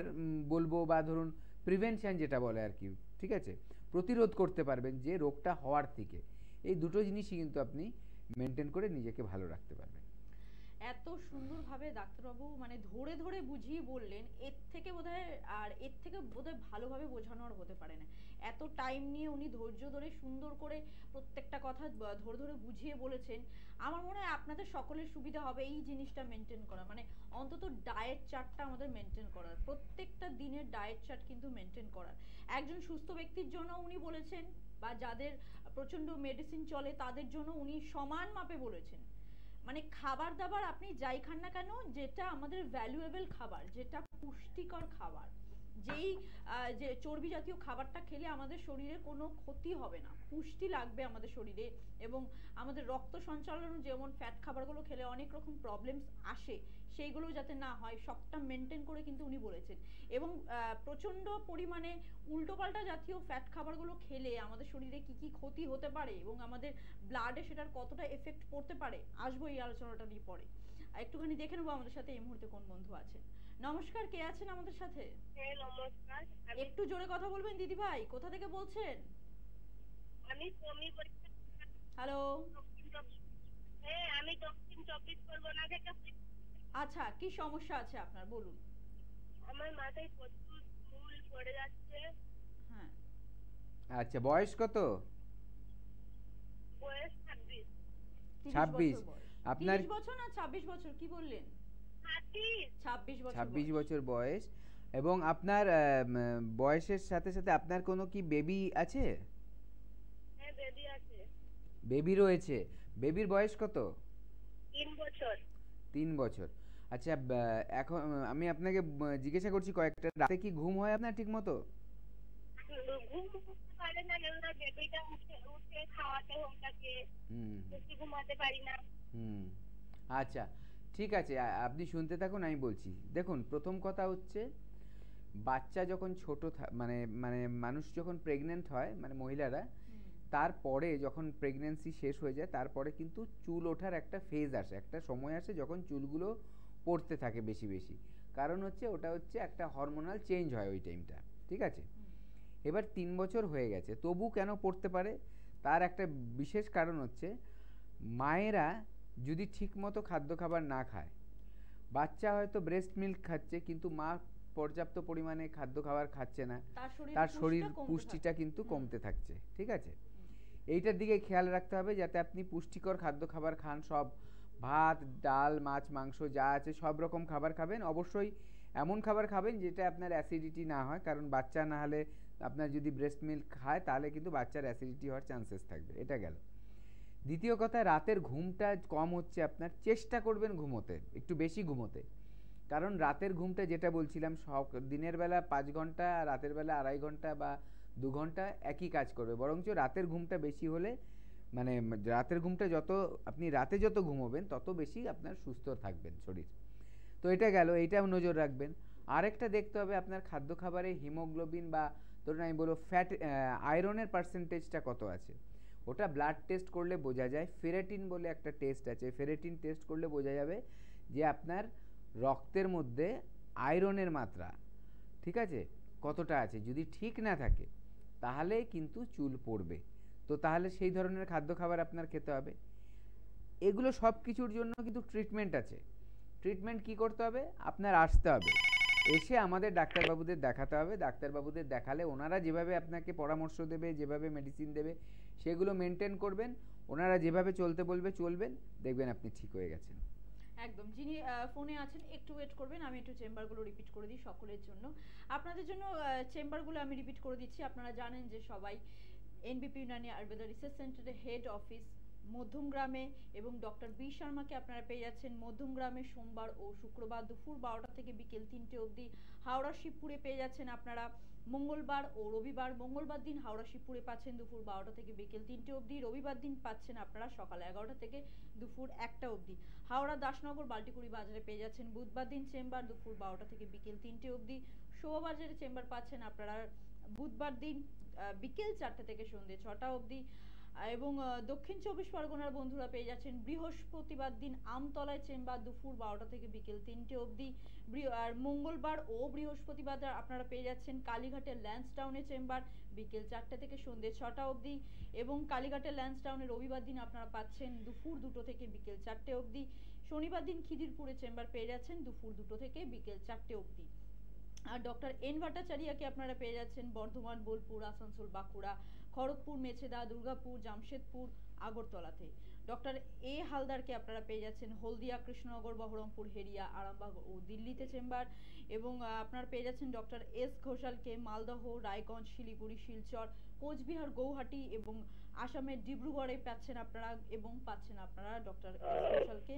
বলবো বা ধরুন প্রিভেনশন যেটা বলে আর কি, ঠিক আছে, প্রতিরোধ করতে পারবেন যে রোগটা হওয়ার থেকে। এই দুটো জিনিসই কিন্তু আপনি মেনটেন করে নিজেকে ভালো রাখতে পারবেন। এত সুন্দরভাবে ডাক্তারবাবু মানে ধরে ধরে বুঝিয়ে বললেন, এর থেকে বোধহয় ভালোভাবে বোঝানো আর হতে পারে না। এত টাইম নিয়ে উনি ধৈর্য ধরে সুন্দর করে প্রত্যেকটা কথা ধরে ধরে বুঝিয়ে বলেছেন। আমার মনে হয় আপনাদের সকলের সুবিধা হবে এই জিনিসটা মেনটেন করা, মানে অন্তত ডায়েট চার্টটা আমাদের মেনটেন করার, প্রত্যেকটা দিনের ডায়েট চার্ট কিন্তু মেনটেন করার। একজন সুস্থ ব্যক্তির জন্য উনি বলেছেন, বা যাদের প্রচন্ড মেডিসিন চলে তাদের জন্য উনি সমান মাপে বলেছেন। মানে খাবার দাবার আপনি যাই খান না কেন, যেটা আমাদের ভ্যালুয়েবল খাবার, যেটা পুষ্টিকর খাবার, যেই যে চর্বি জাতীয় খাবারটা খেলে আমাদের শরীরে কোনো ক্ষতি হবে না, পুষ্টি লাগবে আমাদের শরীরে, এবং আমাদের রক্ত সঞ্চালন, যেমন ফ্যাট খাবারগুলো খেলে অনেক রকম প্রবলেমস আসে, সেইগুলো যাতে না হয়, সবটা মেনটেন করে কিন্তু উনি বলেছেন। এবং প্রচন্ড পরিমাণে উল্টোপাল্টা জাতীয় ফ্যাট খাবারগুলো খেলে আমাদের শরীরে কি কি ক্ষতি হতে পারে এবং আমাদের ব্লাডে সেটার কতটা এফেক্ট পড়তে পারে, আসবো এই আলোচনাটা নিয়ে পরে। একটুখানি দেখে নেবো আমাদের সাথে এই মুহূর্তে কোন বন্ধু আছেন। নমস্কার, কে আছেন আমাদের সাথে? হ্যাঁ নমস্কার। একটু জোরে কথা বলবেন দিদি ভাই, কোথা থেকে বলছেন? আমি সৌমি বলছি। হ্যালো। হ্যাঁ আমি দক্ষিণ 24 পরগনা থেকে। আচ্ছা, কি সমস্যা আছে আপনার বলুন। আমার মাথায় প্রচুর চুল পড়ে যাচ্ছে। হ্যাঁ আচ্ছা, বয়স কত? বয়স 26। 26। আপনার 30 বছর না 26 বছর কি বললেন? 26 বছর। 26 বছর বয়স। এবং আপনার বয়সের সাথে সাথে আপনার কোনো কি বেবি আছে? হ্যাঁ বেবি আছে। বেবি রয়েছে। বেবির বয়স কত? 3 বছর। 3 বছর। আচ্ছা, এখন আমি আপনাকে জিজ্ঞাসা করছি কয়েকটা, রাতে কি ঘুম হয় আপনার ঠিক মতো? ঘুম পারে না, না বেবিটা উঠে খাওয়াতে হয় তাকে, বেশি ঘুমাতে পারি না। আচ্ছা ঠিক আছে, আপনি শুনতে থাকুন, আমি বলছি। দেখুন, প্রথম কথা হচ্ছে বাচ্চা যখন ছোট মানে মানে মানুষ যখন প্রেগনেন্ট হয়, মানে মহিলারা, তারপরে যখন প্রেগনেন্সি শেষ হয়ে যায় তারপরে কিন্তু চুল ওঠার একটা ফেজ আসে, একটা সময় আসে যখন চুলগুলো পড়তে থাকে বেশি বেশি। কারণ হচ্ছে ওটা হচ্ছে একটা হরমোনাল চেঞ্জ হয় ওই টাইমটা, ঠিক আছে? এবার 3 বছর হয়ে গেছে, তবু কেন পড়তে পারে? তার একটা বিশেষ কারণ হচ্ছে মায়েরা যদি ঠিকমতো খাদ্য খাবার না খায়, বাচ্চা হয়তো ব্রেস্ট মিল্ক খাচ্ছে কিন্তু মা পর্যাপ্ত পরিমাণে খাদ্য খাবার খাচ্ছে না, তার শরীর পুষ্টিটা কিন্তু কমতে থাকছে, ঠিক আছে? এইটার দিকে খেয়াল রাখতে হবে যাতে আপনি পুষ্টিকর খাদ্য খাবার খান, সব ভাত ডাল মাছ মাংস যা আছে সব রকম খাবার খাবেন। অবশ্যই এমন খাবার খাবেন যেটা আপনার অ্যাসিডিটি না হয়, কারণ বাচ্চা না হলে আপনার যদি ব্রেস্ট মিল্ক খায় তাহলে কিন্তু বাচ্চার অ্যাসিডিটি হওয়ার চান্সেস থাকবে। এটা গেল। দ্বিতীয় কথা, রাতের ঘুমটা কম হচ্ছে আপনার, চেষ্টা করবেন ঘুমোতে, একটু বেশি ঘুমোতে। কারণ রাতের ঘুমটা যেটা বলছিলাম, সব দিনের বেলা 5 ঘন্টা, রাতের বেলা 2.5 ঘন্টা বা 2 ঘন্টা একই কাজ করবে। বরঞ্চ রাতের ঘুমটা বেশি হলে, মানে রাতের ঘুমটা যত আপনি রাতে যত ঘুমোবেন তত বেশি আপনার সুস্থ থাকবেন শরীর। তো এটা গেল, এইটাও নজর রাখবেন। আরেকটা দেখতে হবে আপনার খাদ্য খাবারে হিমোগ্লোবিন বা ধরুন আমি বলবো ফ্যাট আয়রনের পার্সেন্টেজটা কত আছে, ওটা ব্লাড টেস্ট করলে বোঝা যায়। ফেরেটিন বলে একটা টেস্ট আছে, ফেরেটিন টেস্ট করলে বোঝা যাবে যে আপনার রক্তের মধ্যে আয়রনের মাত্রা ঠিক আছে কতটা আছে। যদি ঠিক না থাকে তাহলে কিন্তু চুল পড়বে। তো তাহলে সেই ধরনের খাদ্য খাবার আপনার খেতে হবে। এগুলো সব কিছুর জন্য কিন্তু ট্রিটমেন্ট আছে। ট্রিটমেন্ট কি করতে হবে, আপনার আসতে হবে, এসে আমাদের ডাক্তারবাবুদের দেখাতে হবে। ডাক্তারবাবুদের দেখালে ওনারা যেভাবে আপনাকে পরামর্শ দেবে, যেভাবে মেডিসিন দেবে সেগুলো মেনটেন করবেন। ওনারা যেভাবে চলতে বলবে চলবেন, দেখবেন আপনি ঠিক হয়ে গেছেন। একদম। যিনি ফোনে আছেন একটু ওয়েট করবেন, আমি একটু চেম্বারগুলো রিপিট করে দিই সকলের জন্য। আপনাদের জন্য চেম্বারগুলো আমি রিপিট করে দিচ্ছি। আপনারা জানেন যে সবাই এনবিপি ইউনানি আয়ুর্বেদা রিসার্চ সেন্টারের হেড অফিস মধ্যমগ্রামে, এবং ডক্টর বি শর্মাকে আপনারা পেয়ে যাচ্ছেন মধ্যমগ্রামে সোমবার ও শুক্রবার দুপুর 12টা থেকে বিকেল 3টে অবধি। হাওড়া শিবপুরে পেয়ে যাচ্ছেন আপনারা মঙ্গলবার ও রবিবার। মঙ্গলবার দিন হাওড়া শিবপুরে পাচ্ছেন দুপুর 12টা থেকে বিকেল 3টে অবধি। রবিবার দিন পাচ্ছেন আপনারা সকাল 11টা থেকে দুপুর 1টা অবধি। হাওড়া দাসনগর বাল্টিকুড়ি বাজারে পেয়ে যাচ্ছেন বুধবার দিন চেম্বার দুপুর 12টা থেকে বিকেল 3টে অবধি। শোভা বাজারে চেম্বার পাচ্ছেন আপনারা বুধবার দিন বিকেল 4টা থেকে সন্ধ্যে 6টা অবধি। এবং দক্ষিণ 24 পরগনার বন্ধুরা পেয়ে যাচ্ছেন বৃহস্পতিবার দিন আমতলায় চেম্বার দুপুর 12টা থেকে বিকেল 3টে অবধি। আর মঙ্গলবার ও বৃহস্পতিবার আপনারা পেয়ে যাচ্ছেন কালীঘাটের ল্যান্সটাউনে চেম্বার বিকেল 4টা থেকে সন্ধ্যে 6টা অবধি। এবং কালীঘাটের ল্যান্সটাউনে রবিবার দিন আপনারা পাচ্ছেন দুপুর 2টো থেকে বিকেল 4টে অবধি। শনিবার দিন খিদিরপুরে চেম্বার পেয়ে যাচ্ছেন দুপুর 2টো থেকে বিকেল 4টে অবধি। আর ডক্টর এন ভট্টাচার্যকে আপনারা পেয়ে যাচ্ছেন বর্ধমান, বোলপুর, আসানসোল, বাঁকুড়া, খড়গপুর, মেছেদা, দুর্গাপুর, জামশেদপুর, আগরতলাতে। ডক্টর এ হালদারকে আপনারা পেয়ে যাচ্ছেন হলদিয়া, কৃষ্ণনগর, বহরমপুর, হেরিয়া, আরামবাগ ও দিল্লিতে চেম্বার। এবং আপনারা পেয়ে যাচ্ছেন ডক্টর এস ঘোষালকে মালদহ, রায়গঞ্জ, শিলিগুড়ি, শিলচর, কোচবিহার, গৌহাটি এবং আসামের ডিব্রুগড়ে পাচ্ছেন আপনারা। এবং পাচ্ছেন আপনারা ডক্টর এস ঘোষালকে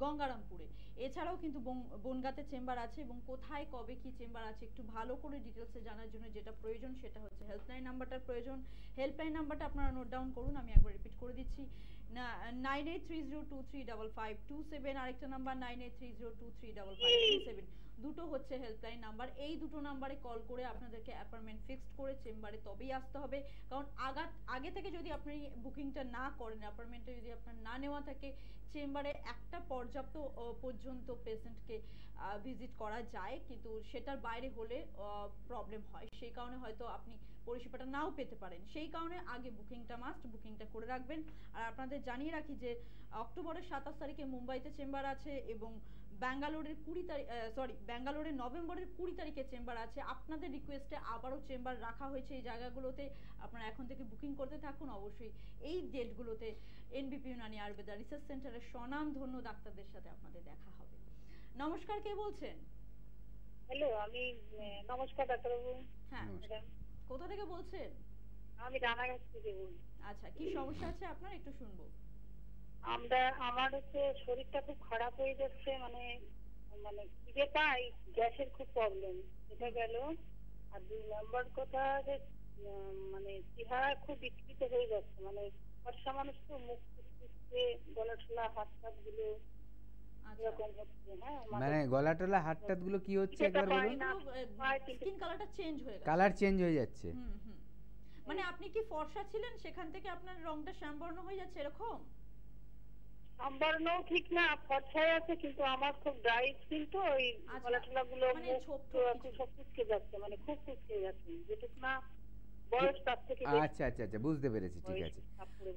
গঙ্গারামপুরে। এছাড়াও কিন্তু বনগাঁতে চেম্বার আছে। এবং কোথায় কবে কি চেম্বার আছে একটু ভালো করে ডিটেলসে জানার জন্য যেটা প্রয়োজন সেটা হচ্ছে হেল্পলাইন নাম্বারটার প্রয়োজন। হেল্পলাইন নাম্বারটা আপনারা নোট ডাউন করুন, আমি একবার রিপিট করে দিচ্ছি। 9830235527, আরেকটা নাম্বার 9830235527। দুটো হচ্ছে হেল্পলাইন নাম্বার। এই দুটো নাম্বারে কল করে আপনাদেরকে অ্যাপয়েন্টমেন্ট ফিক্সড করে চেম্বারে তবেই আসতে হবে। কারণ আগে থেকে যদি আপনি বুকিংটা না করেন, অ্যাপয়েন্টমেন্টটা যদি আপনার না নেওয়া থাকে, চেম্বারে একটা পর্যাপ্ত পর্যন্ত পেশেন্টকে ভিজিট করা যায়, কিন্তু সেটার বাইরে হলে প্রবলেম হয়। সেই কারণে হয়তো আপনি পরিষেবাটা নাও পেতে পারেন। সেই কারণে আগে বুকিংটা মাস্ট, বুকিংটা করে রাখবেন। আর আপনাদের জানিয়ে রাখি যে অক্টোবরের 27 তারিখে মুম্বাইতে চেম্বার আছে এবং ব্যাঙ্গালোরের নভেম্বরের 20 তারিখে চেম্বার আছে। আপনাদের রিকোয়েস্টে আবারও চেম্বার রাখা হয়েছে এই জায়গাগুলোতে। আপনারা এখন থেকে বুকিং করতে থাকুন। অবশ্যই এই ডেটগুলোতে এনবিপি ইউনানি আয়ুর্বেদা রিসার্চ সেন্টারের স্বনামধন্য ডাক্তারদের সাথে আপনাদের দেখা হবে। নমস্কার, কে বলছেন? হ্যালো, আমি নমস্কার ডাক্তারবাবু। হ্যাঁ, কোথা থেকে বলছেন? আমি রানাঘাট থেকে বলছি। আচ্ছা, কি সমস্যা আছে আপনার একটু শুনবো। আমার হচ্ছে শরীরটা খুব খারাপ হয়ে যাচ্ছে, মানে খিদে পাই, গ্যাসের খুব প্রবলেম, এটা গেল। আর 2 নম্বর কথা যে মানে চেহারা খুব বিকৃত হয়ে যাচ্ছে, মানে ফর্সা মানুষ তো মুখ ফুসফুসে, গলা ঠোলা, হাত টাত গুলো এরকম হচ্ছে। হ্যাঁ, মানে গলা টোলা হাত টাত গুলো কি হচ্ছে একবার বলুন। স্কিন কালারটা চেঞ্জ হয়ে গেছে, কালার চেঞ্জ হয়ে যাচ্ছে। মানে আপনি কি ফর্সা ছিলেন, সেখান থেকে আপনার রংটা শ্যামবর্ণ হয়ে যাচ্ছে এরকম? শ্যামবর্ণ ঠিক না, ফর্সাই আছে, কিন্তু আমার খুব ড্রাই স্কিন তো, ওই গলা টোলা গুলো সব ফুসকে যাচ্ছে, মানে খুব ফুসকে যাচ্ছে, যেটুকু না বয়স তার থেকে। আচ্ছা আচ্ছা আচ্ছা, বুঝতে পেরেছি, ঠিক আছে।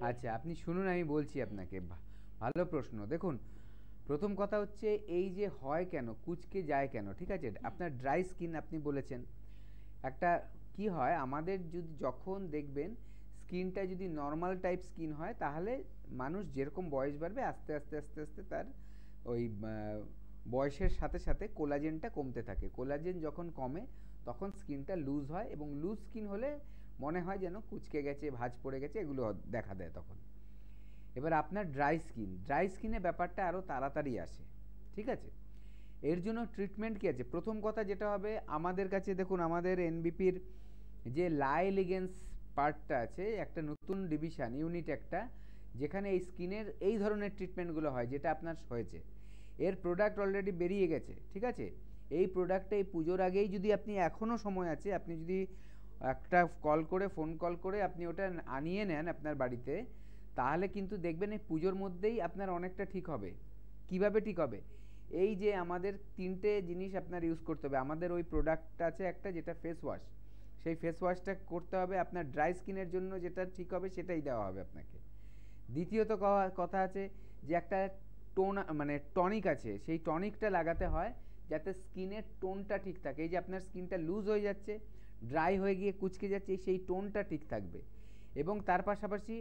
আচ্ছা, আপনি শুনুন, আমি বলছি আপনাকে। ভালো প্রশ্ন। দেখুন, প্রথম কথা হচ্ছে এই যে হয় কেন, কুচকে যায় কেন, ঠিক আছে। আপনার ড্রাই স্কিন আপনি বলেছেন। একটা কি হয় আমাদের, যখন দেখবেন স্কিনটা যদি নর্মাল টাইপ স্কিন হয় তাহলে মানুষ যেরকম বয়স বাড়বে আস্তে আস্তে আস্তে আস্তে তার ওই বয়সের সাথে সাথে কোলাজেনটা কমতে থাকে। কোলাজেন যখন কমে তখন স্কিনটা লুজ হয়, এবং লুজ স্কিন হলে মনে হয় যেন কুচকে গেছে, ভাঁজ পড়ে গেছে, এগুলো দেখা দেয় তখন। এবার আপনার ড্রাই স্কিনে ব্যাপারটা আরও তাড়াতাড়ি আসে, ঠিক আছে? এর জন্য ট্রিটমেন্ট কী আছে? প্রথম কথা যেটা হবে, আমাদের কাছে দেখুন আমাদের এনবিপির যে লাই লিগেন্স পার্টটা আছে, একটা নতুন ডিভিশন ইউনিট একটা, যেখানে এই স্কিনের এই ধরনের ট্রিটমেন্টগুলো হয় যেটা আপনার হয়েছে। এর প্রোডাক্ট অলরেডি বেরিয়ে গেছে, ঠিক আছে? এই প্রোডাক্টটা এই পুজোর আগেই যদি আপনি, এখনও সময় আছে, আপনি যদি একটা ফোন কল করে আপনি ওটা আনিয়ে নেন আপনার বাড়িতে, তাহলে কিন্তু দেখবেন এই পুজোর মধ্যেই আপনার অনেকটা ঠিক হবে। কিভাবে ঠিক হবে? এই যে আমাদের 3টে জিনিস আপনার ইউজ করতে হবে। আমাদের ওই প্রোডাক্ট আছে একটা যেটা ফেস ওয়াশ, সেই ফেস ওয়াশটা করতে হবে। আপনার ড্রাই স্কিনের জন্য যেটা ঠিক হবে সেটাই দেওয়া হবে আপনাকে। দ্বিতীয়ত কথা আছে যে একটা টনিক আছে, সেই টনিকটা লাগাতে হয় যাতে স্কিনের টোনটা ঠিক থাকে। এই যে আপনার স্কিনটা লুজ হয়ে যাচ্ছে, ড্রাই হয়ে গিয়ে কুচকে যাচ্ছে, সেই টোনটা ঠিক থাকবে। এবং তার পাশাপাশি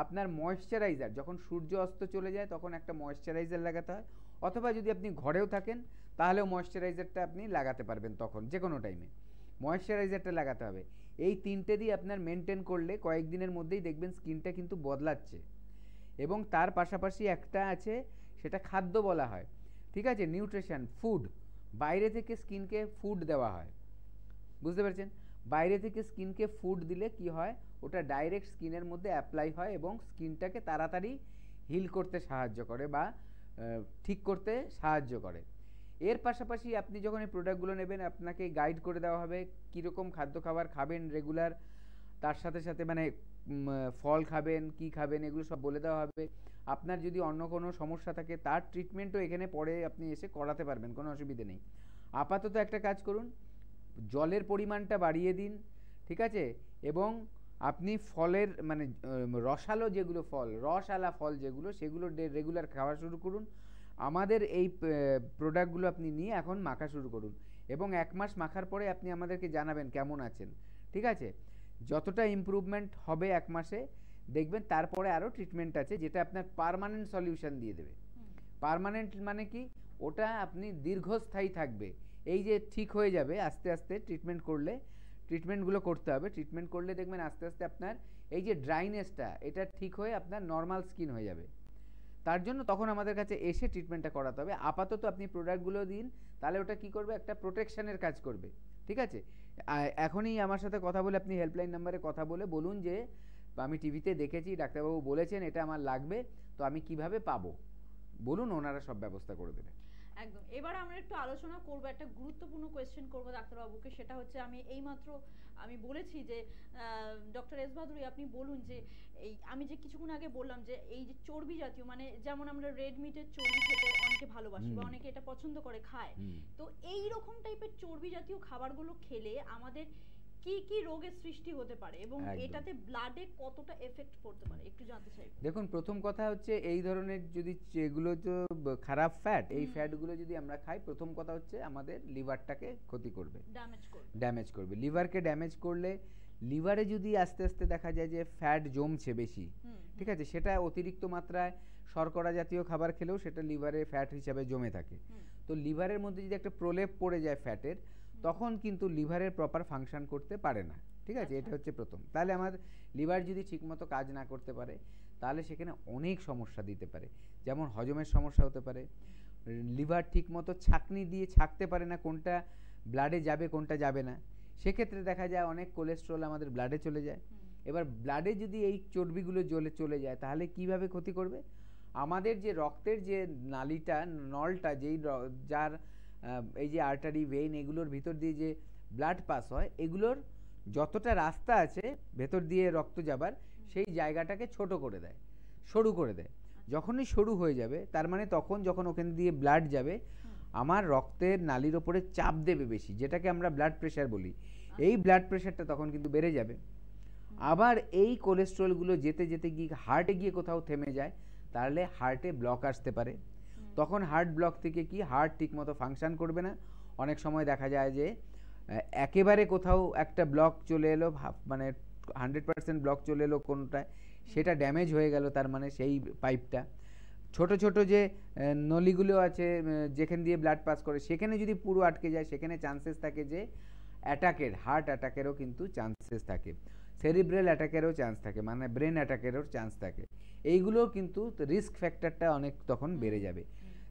আপনার ময়েশ্চারাইজার, যখন সূর্য অস্ত চলে যায় তখন একটা ময়েশ্চারাইজার লাগাতে হয়, অথবা যদি আপনি ঘরেও থাকেন তাহলেও ময়েশ্চারাইজারটা আপনি লাগাতে পারবেন, তখন যে কোনো টাইমে ময়েশ্চারাইজারটা লাগাতে হবে। এই 3টে দিয়ে আপনার মেনটেন করলে কয়েকদিনের মধ্যেই দেখবেন স্কিনটা কিন্তু বদলাচ্ছে। এবং তার পাশাপাশি একটা আছে, সেটা খাদ্য বলা হয়, ঠিক আছে? Nutrition, food. বাইরে থেকে স্কিনকে ফুড দেওয়া হয়, বুঝতে পারছেন? বাইরে থেকে স্কিনকে ফুড দিলে কি হয়, ওটা ডাইরেক্ট স্কিনের মধ্যে অ্যাপ্লাই হয় এবং স্কিনটাকে তাড়াতাড়ি হিল করতে সাহায্য করে বা ঠিক করতে সাহায্য করে। এর পাশাপাশি আপনি যখন এই প্রোডাক্টগুলো নেবেন, আপনাকে গাইড করে দেওয়া হবে কীরকম খাদ্য খাবার খাবেন রেগুলার, তার সাথে সাথে ফল খাবেন, কি খাবেন, এগুলো সব বলে দেওয়া হবে। আপনার যদি অন্য কোনো সমস্যা থাকে তার ট্রিটমেন্টও এখানে পরে আপনি এসে করাতে পারবেন, কোনো অসুবিধে নেই। আপাতত একটা কাজ করুন, জলের পরিমাণটা বাড়িয়ে দিন, ঠিক আছে? এবং আপনি ফলের রসালো যেগুলো ফল, রসালা ফল যেগুলো, সেগুলো রেগুলার খাওয়া শুরু করুন। আমাদের এই প্রোডাক্টগুলো আপনি নিয়ে এখন মাখা শুরু করুন, এবং 1 মাস মাখার পরে আপনি আমাদেরকে জানাবেন কেমন আছেন, ঠিক আছে? যতটা ইমপ্রুভমেন্ট হবে 1 মাসে দেখবেন, তারপরে আরও ট্রিটমেন্ট আছে যেটা আপনার পার্মানেন্ট সলিউশন দিয়ে দেবে। পার্মানেন্ট মানে কি? ওটা আপনি দীর্ঘস্থায়ী থাকবে। এই যে ঠিক হয়ে যাবে আস্তে আস্তে ট্রিটমেন্ট করলে, ট্রিটমেন্টগুলো করতে হবে। ট্রিটমেন্ট করলে দেখবেন আস্তে আস্তে আপনার এই যে ড্রাইনেসটা, এটা ঠিক হয়ে আপনার নর্মাল স্কিন হয়ে যাবে। তার জন্য তখন আমাদের কাছে এসে ট্রিটমেন্টটা করাতে হবে। আপাতত আপনি প্রোডাক্টগুলো দিন, তাহলে ওটা কি করবে, একটা প্রোটেকশনের কাজ করবে, ঠিক আছে? এখনই আমার সাথে কথা বলে, আপনি হেল্পলাইন নাম্বারে কথা বলে বলুন যে আমি টিভিতে দেখেছি, ডাক্তারবাবু বলেছেন এটা আমার লাগবে, তো আমি কিভাবে পাবো বলুন, ওনারা সব ব্যবস্থা করে দেবে। একদম। এবার আমরা একটু আলোচনা করব, একটা গুরুত্বপূর্ণ কোয়েশ্চেন করব ডাক্তারবাবুকে। সেটা হচ্ছে, আমি বলেছি যে ডক্টর এস ভাদুরী, আপনি বলুন যে এই আমি যে কিছুক্ষণ আগে বললাম যে এই যে চর্বি জাতীয়, যেমন আমরা রেড মিটের চর্বি খেতে অনেকে ভালোবাসি বা অনেকে এটা পছন্দ করে খায়, তো এই রকম টাইপের চর্বি জাতীয় খাবারগুলো খেলে আমাদের কি কি রোগের সৃষ্টি হতে পারে এবং এটাতে ব্লাডে কতটা এফেক্ট পড়তে পারে, একটু জানতে চাই। দেখুন, প্রথম কথা হচ্ছে এই ধরনের যদি এগুলো তো খারাপ ফ্যাট, এই ফ্যাটগুলো যদি আমরা খাই, প্রথম কথা হচ্ছে আমাদের লিভারটাকে ক্ষতি করবে, ড্যামেজ করবে। লিভারকে ড্যামেজ করলে, লিভারে যদি আস্তে আস্তে দেখা যায় যে ফ্যাট জমছে বেশি, ঠিক আছে, সেটা অতিরিক্ত মাত্রায় শর্করা জাতীয় খাবার খেলেও সেটা লিভারে ফ্যাট হিসাবে জমে থাকে। তো লিভারের মধ্যে যদি একটা প্রলেপ পড়ে যায় ফ্যাটের, তখন কিন্তু লিভারের প্রপার ফাংশন করতে পারে না, ঠিক আছে? এটা হচ্ছে প্রথম। তাহলে আমাদের লিভার যদি ঠিকমতো কাজ না করতে পারে, তাহলে সেখানে অনেক সমস্যা দিতে পারে। যেমন হজমের সমস্যা হতে পারে, লিভার ঠিকমতো ছাঁকনি দিয়ে ছাঁকতে পারে না কোনটা ব্লাডে যাবে কোনটা যাবে না, সেক্ষেত্রে দেখা যায় অনেক কোলেস্ট্রল আমাদের ব্লাডে চলে যায়। এবার ব্লাডে যদি এই চর্বিগুলো চলে যায়, তাহলে কিভাবে ক্ষতি করবে? আমাদের যে রক্তের যে নালীটা, নলটা, যার এই যে আর্টারি, ভেইন, এগুলোর ভিতর দিয়ে যে ব্লাড পাস হয়, এগুলোর যতটা রাস্তা আছে ভেতর দিয়ে রক্ত যাবার, সেই জায়গাটাকে ছোট করে দেয়, সরু করে দেয়। যখনই সরু হয়ে যাবে, তার মানে তখন যখন ওখান দিয়ে ব্লাড যাবে, আমার রক্তের নালীর ওপরে চাপ দেবে বেশি, যেটাকে আমরা ব্লাড প্রেশার বলি। এই ব্লাড প্রেশারটা তখন কিন্তু বেড়ে যাবে। আবার এই কোলেস্ট্রলগুলো যেতে যেতে গিয়ে হার্টে গিয়ে কোথাও থেমে যায়, তাহলে হার্টে ব্লক আসতে পারে। তখন হার্ট ব্লক থেকে কি, হার্ট ঠিকমতো ফাংশন করবে না। অনেক সময় দেখা যায় যে একেবারে কোথাও একটা ব্লক চলে এলো, 100% ব্লক চলে এলো কোনটায়, সেটা ড্যামেজ হয়ে গেল, তার মানে সেই পাইপটা। ছোট ছোট যে নলিগুলো আছে যেখান দিয়ে ব্লাড পাস করে, সেখানে যদি পুরো আটকে যায়, সেখানে চান্সেস থাকে যে অ্যাটাকের, হার্ট অ্যাটাকেরও কিন্তু চান্সেস থাকে, সেরিব্রাল অ্যাটাকেরও চান্স থাকে, মানে ব্রেন অ্যাটাকেরও চান্স থাকে। এইগুলো কিন্তু রিস্ক ফ্যাক্টরটা অনেক তখন বেড়ে যাবে।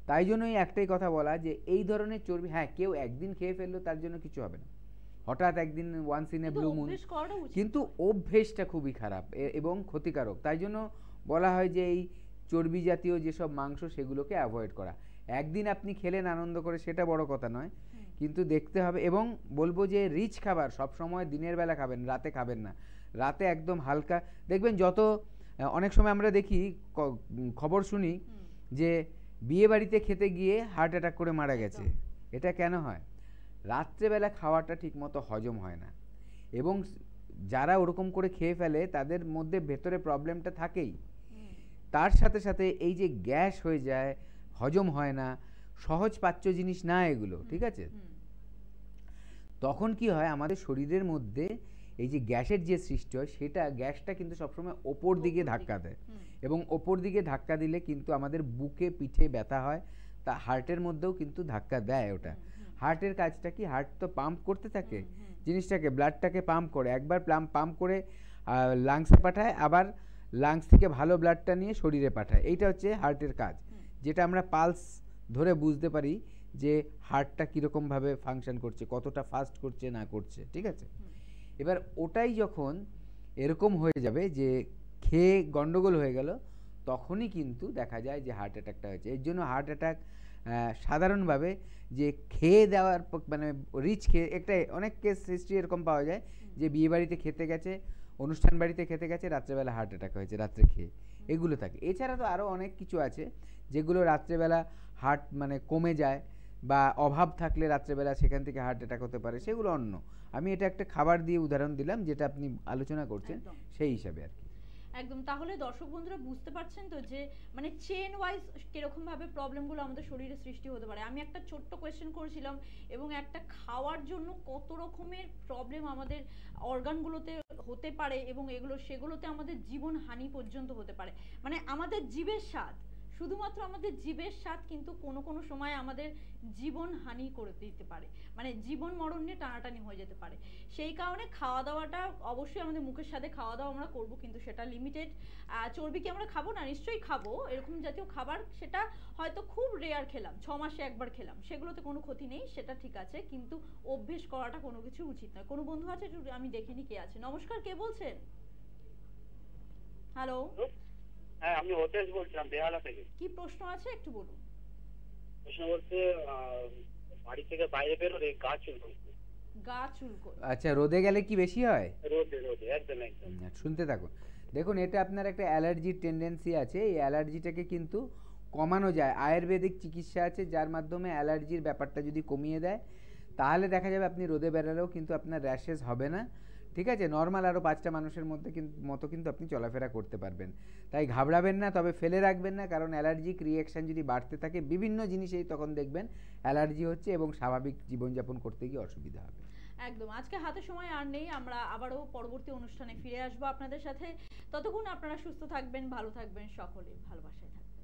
তাই জন্যই একটাই কথা বলা যে এই ধরনের চর্বি, হ্যাঁ কেউ একদিন খেয়ে ফেললো তার জন্য কিছু হবে না, হঠাৎ একদিন once in a blue moon, কিন্তু অভ্যেসটা খুবই খারাপ এবং ক্ষতিকারক। তাই জন্য বলা হয় যে এই চর্বি জাতীয় যেসব মাংস সেগুলোকে অ্যাভয়েড করা। একদিন আপনি খেলেন আনন্দ করে, সেটা বড় কথা নয়, কিন্তু দেখতে হবে। এবং বলবো যে রিচ খাবার সব সময় দিনের বেলা খাবেন, রাতে খাবেন না। রাতে একদম হালকা, দেখবেন যত অনেক সময় আমরা দেখি খবর শুনি যে বিয়ে বাড়িতে খেতে গিয়ে হার্ট অ্যাটাক করে মারা গেছে। এটা কেন হয়? রাত্রেবেলা খাওয়াটা ঠিকমতো হজম হয় না, এবং যারা ওরকম করে খেয়ে ফেলে তাদের মধ্যে ভেতরে প্রবলেমটা থাকেই, তার সাথে সাথে এই যে গ্যাস হয়ে যায়, হজম হয় না, সহজ পাচ্য জিনিস না এগুলো, ঠিক আছে? তখন কি হয়, আমাদের শরীরের মধ্যে এই যে গ্যাসের যে সৃষ্টি হয়, সেটা গ্যাসটা কিন্তু সবসময় ওপর দিকে ধাক্কা দেয়, এবং ওপর দিকে ধাক্কা দিলে কিন্তু আমাদের বুকে পিঠে ব্যথা হয়, তা হার্টের মধ্যেও কিন্তু ধাক্কা দেয় ওটা। হার্টের কাজটা কি, হার্ট তো পাম্প করতে থাকে জিনিসটাকে, ব্লাডটাকে পাম্প করে, একবার পাম্প করে লাংসে পাঠায়, আবার লাংস থেকে ভালো ব্লাডটা নিয়ে শরীরে পাঠায়। এইটা হচ্ছে হার্টের কাজ, যেটা আমরা পালস ধরে বুঝতে পারি যে হার্টটা কীরকমভাবে ফাংশন করছে, কতটা ফাস্ট করছে না করছে, ঠিক আছে? এবার ওটাই যখন এরকম হয়ে যাবে যে খেয়ে গন্ডগোল হয়ে গেল, তখনই কিন্তু দেখা যায় যে হার্ট অ্যাটাকটা হয়েছে। এর জন্য হার্ট অ্যাটাক সাধারণভাবে যে খেয়ে দেওয়ার, মানে রিচ খেয়ে, একটা অনেক কেস হিস্ট্রি এরকম পাওয়া যায় যে বিয়ে বাড়িতে খেতে গেছে, অনুষ্ঠান বাড়িতে খেতে গেছে, রাত্রেবেলা হার্ট অ্যাটাক হয়েছে রাত্রে খেয়ে, এগুলো থাকে। এছাড়া তো আরও অনেক কিছু আছে যেগুলো রাত্রেবেলা হার্ট মানে কমে যায়, বা অভাব থাকলে রাত্রেবেলা সেখান থেকে হার্ট অ্যাটাক হতে পারে, সেগুলো অন্য। আমি এটা একটা খাবার দিয়ে উদাহরণ দিলাম, যেটা আপনি আলোচনা করছেন সেই হিসাবে আর কি। একদম। তাহলে দর্শক বন্ধুরা বুঝতে পারছেন তো যে মানে চেন ওয়াইজ কিরকম ভাবে প্রবলেমগুলো আমাদের শরীরে সৃষ্টি হতে পারে। আমি একটা ছোট্ট কোয়েশ্চেন করেছিলাম, এবং একটা খাওয়ার জন্য কত রকমের প্রবলেম আমাদের অর্গানগুলোতে হতে পারে, এবং সেগুলোতে আমাদের জীবন হানি পর্যন্ত হতে পারে। মানে আমাদের জীবের স্বাদ, শুধুমাত্র আমাদের জীবের স্বাদ কিন্তু কোনো সময় আমাদের জীবন হানি করে দিতে পারে, মানে জীবন মরণ নিয়ে টানাটানি হয়ে যেতে পারে। সেই কারণে খাওয়া দাওয়াটা অবশ্যই আমাদের মুখের সাথে খাওয়া দাওয়া আমরা করব, কিন্তু সেটা লিমিটেড। চর্বি কি আমরা খাবো না? নিশ্চয়ই খাবো, এরকম জাতীয় খাবার, সেটা হয়তো খুব রেয়ার খেলাম, 6 মাসে একবার খেলাম, সেগুলোতে কোনো ক্ষতি নেই, সেটা ঠিক আছে, কিন্তু অভ্যেস করাটা কোনো কিছু উচিত নয়। কোনো বন্ধু আছে? আমি দেখিনি কে আছে। নমস্কার, কে বলছেন? হ্যালো। হ্যাঁ, আমি ওতেশ বলছিলাম বেহালা থেকে। কি প্রশ্ন আছে একটু বলুন। প্রশ্ন বলতে বাড়ি থেকে বাইরে বেরোলে গা চুলকোয়। গা চুলকোয়? আচ্ছা, রোদে গেলে কি বেশি হয়? রোদে একদম। শুনতে থাকুন। দেখুন, এটা আপনার একটা অ্যালার্জির টেন্ডেন্সি আছে। এই অ্যালার্জিটাকে কিন্তু কমানো যায়। আয়ুর্বেদিক চিকিৎসা আছে যার মাধ্যমে অ্যালার্জির ব্যাপারটা যদি কমিয়ে দেয়, তাহলে দেখা যাবে আপনি রোদে বেরালেও কিন্তু আপনার র্যাশেস হবে না, ঠিক আছে? নর্মাল আরও 5টা মানুষের মধ্যে মতো কিন্তু আপনি চলাফেরা করতে পারবেন। তাই ঘাবড়াবেন না, তবে ফেলে রাখবেন না, কারণ অ্যালার্জিক রিঅ্যাকশান যদি বাড়তে থাকে বিভিন্ন জিনিসেই, তখন দেখবেন অ্যালার্জি হচ্ছে এবং স্বাভাবিক জীবনযাপন করতে গিয়ে অসুবিধা হবে। একদম। আজকে হাতে সময় আর নেই, আমরা আবারও পরবর্তী অনুষ্ঠানে ফিরে আসবো আপনাদের সাথে। ততক্ষণ আপনারা সুস্থ থাকবেন, ভালো থাকবেন, সকলে ভালোবাসায় থাকবেন।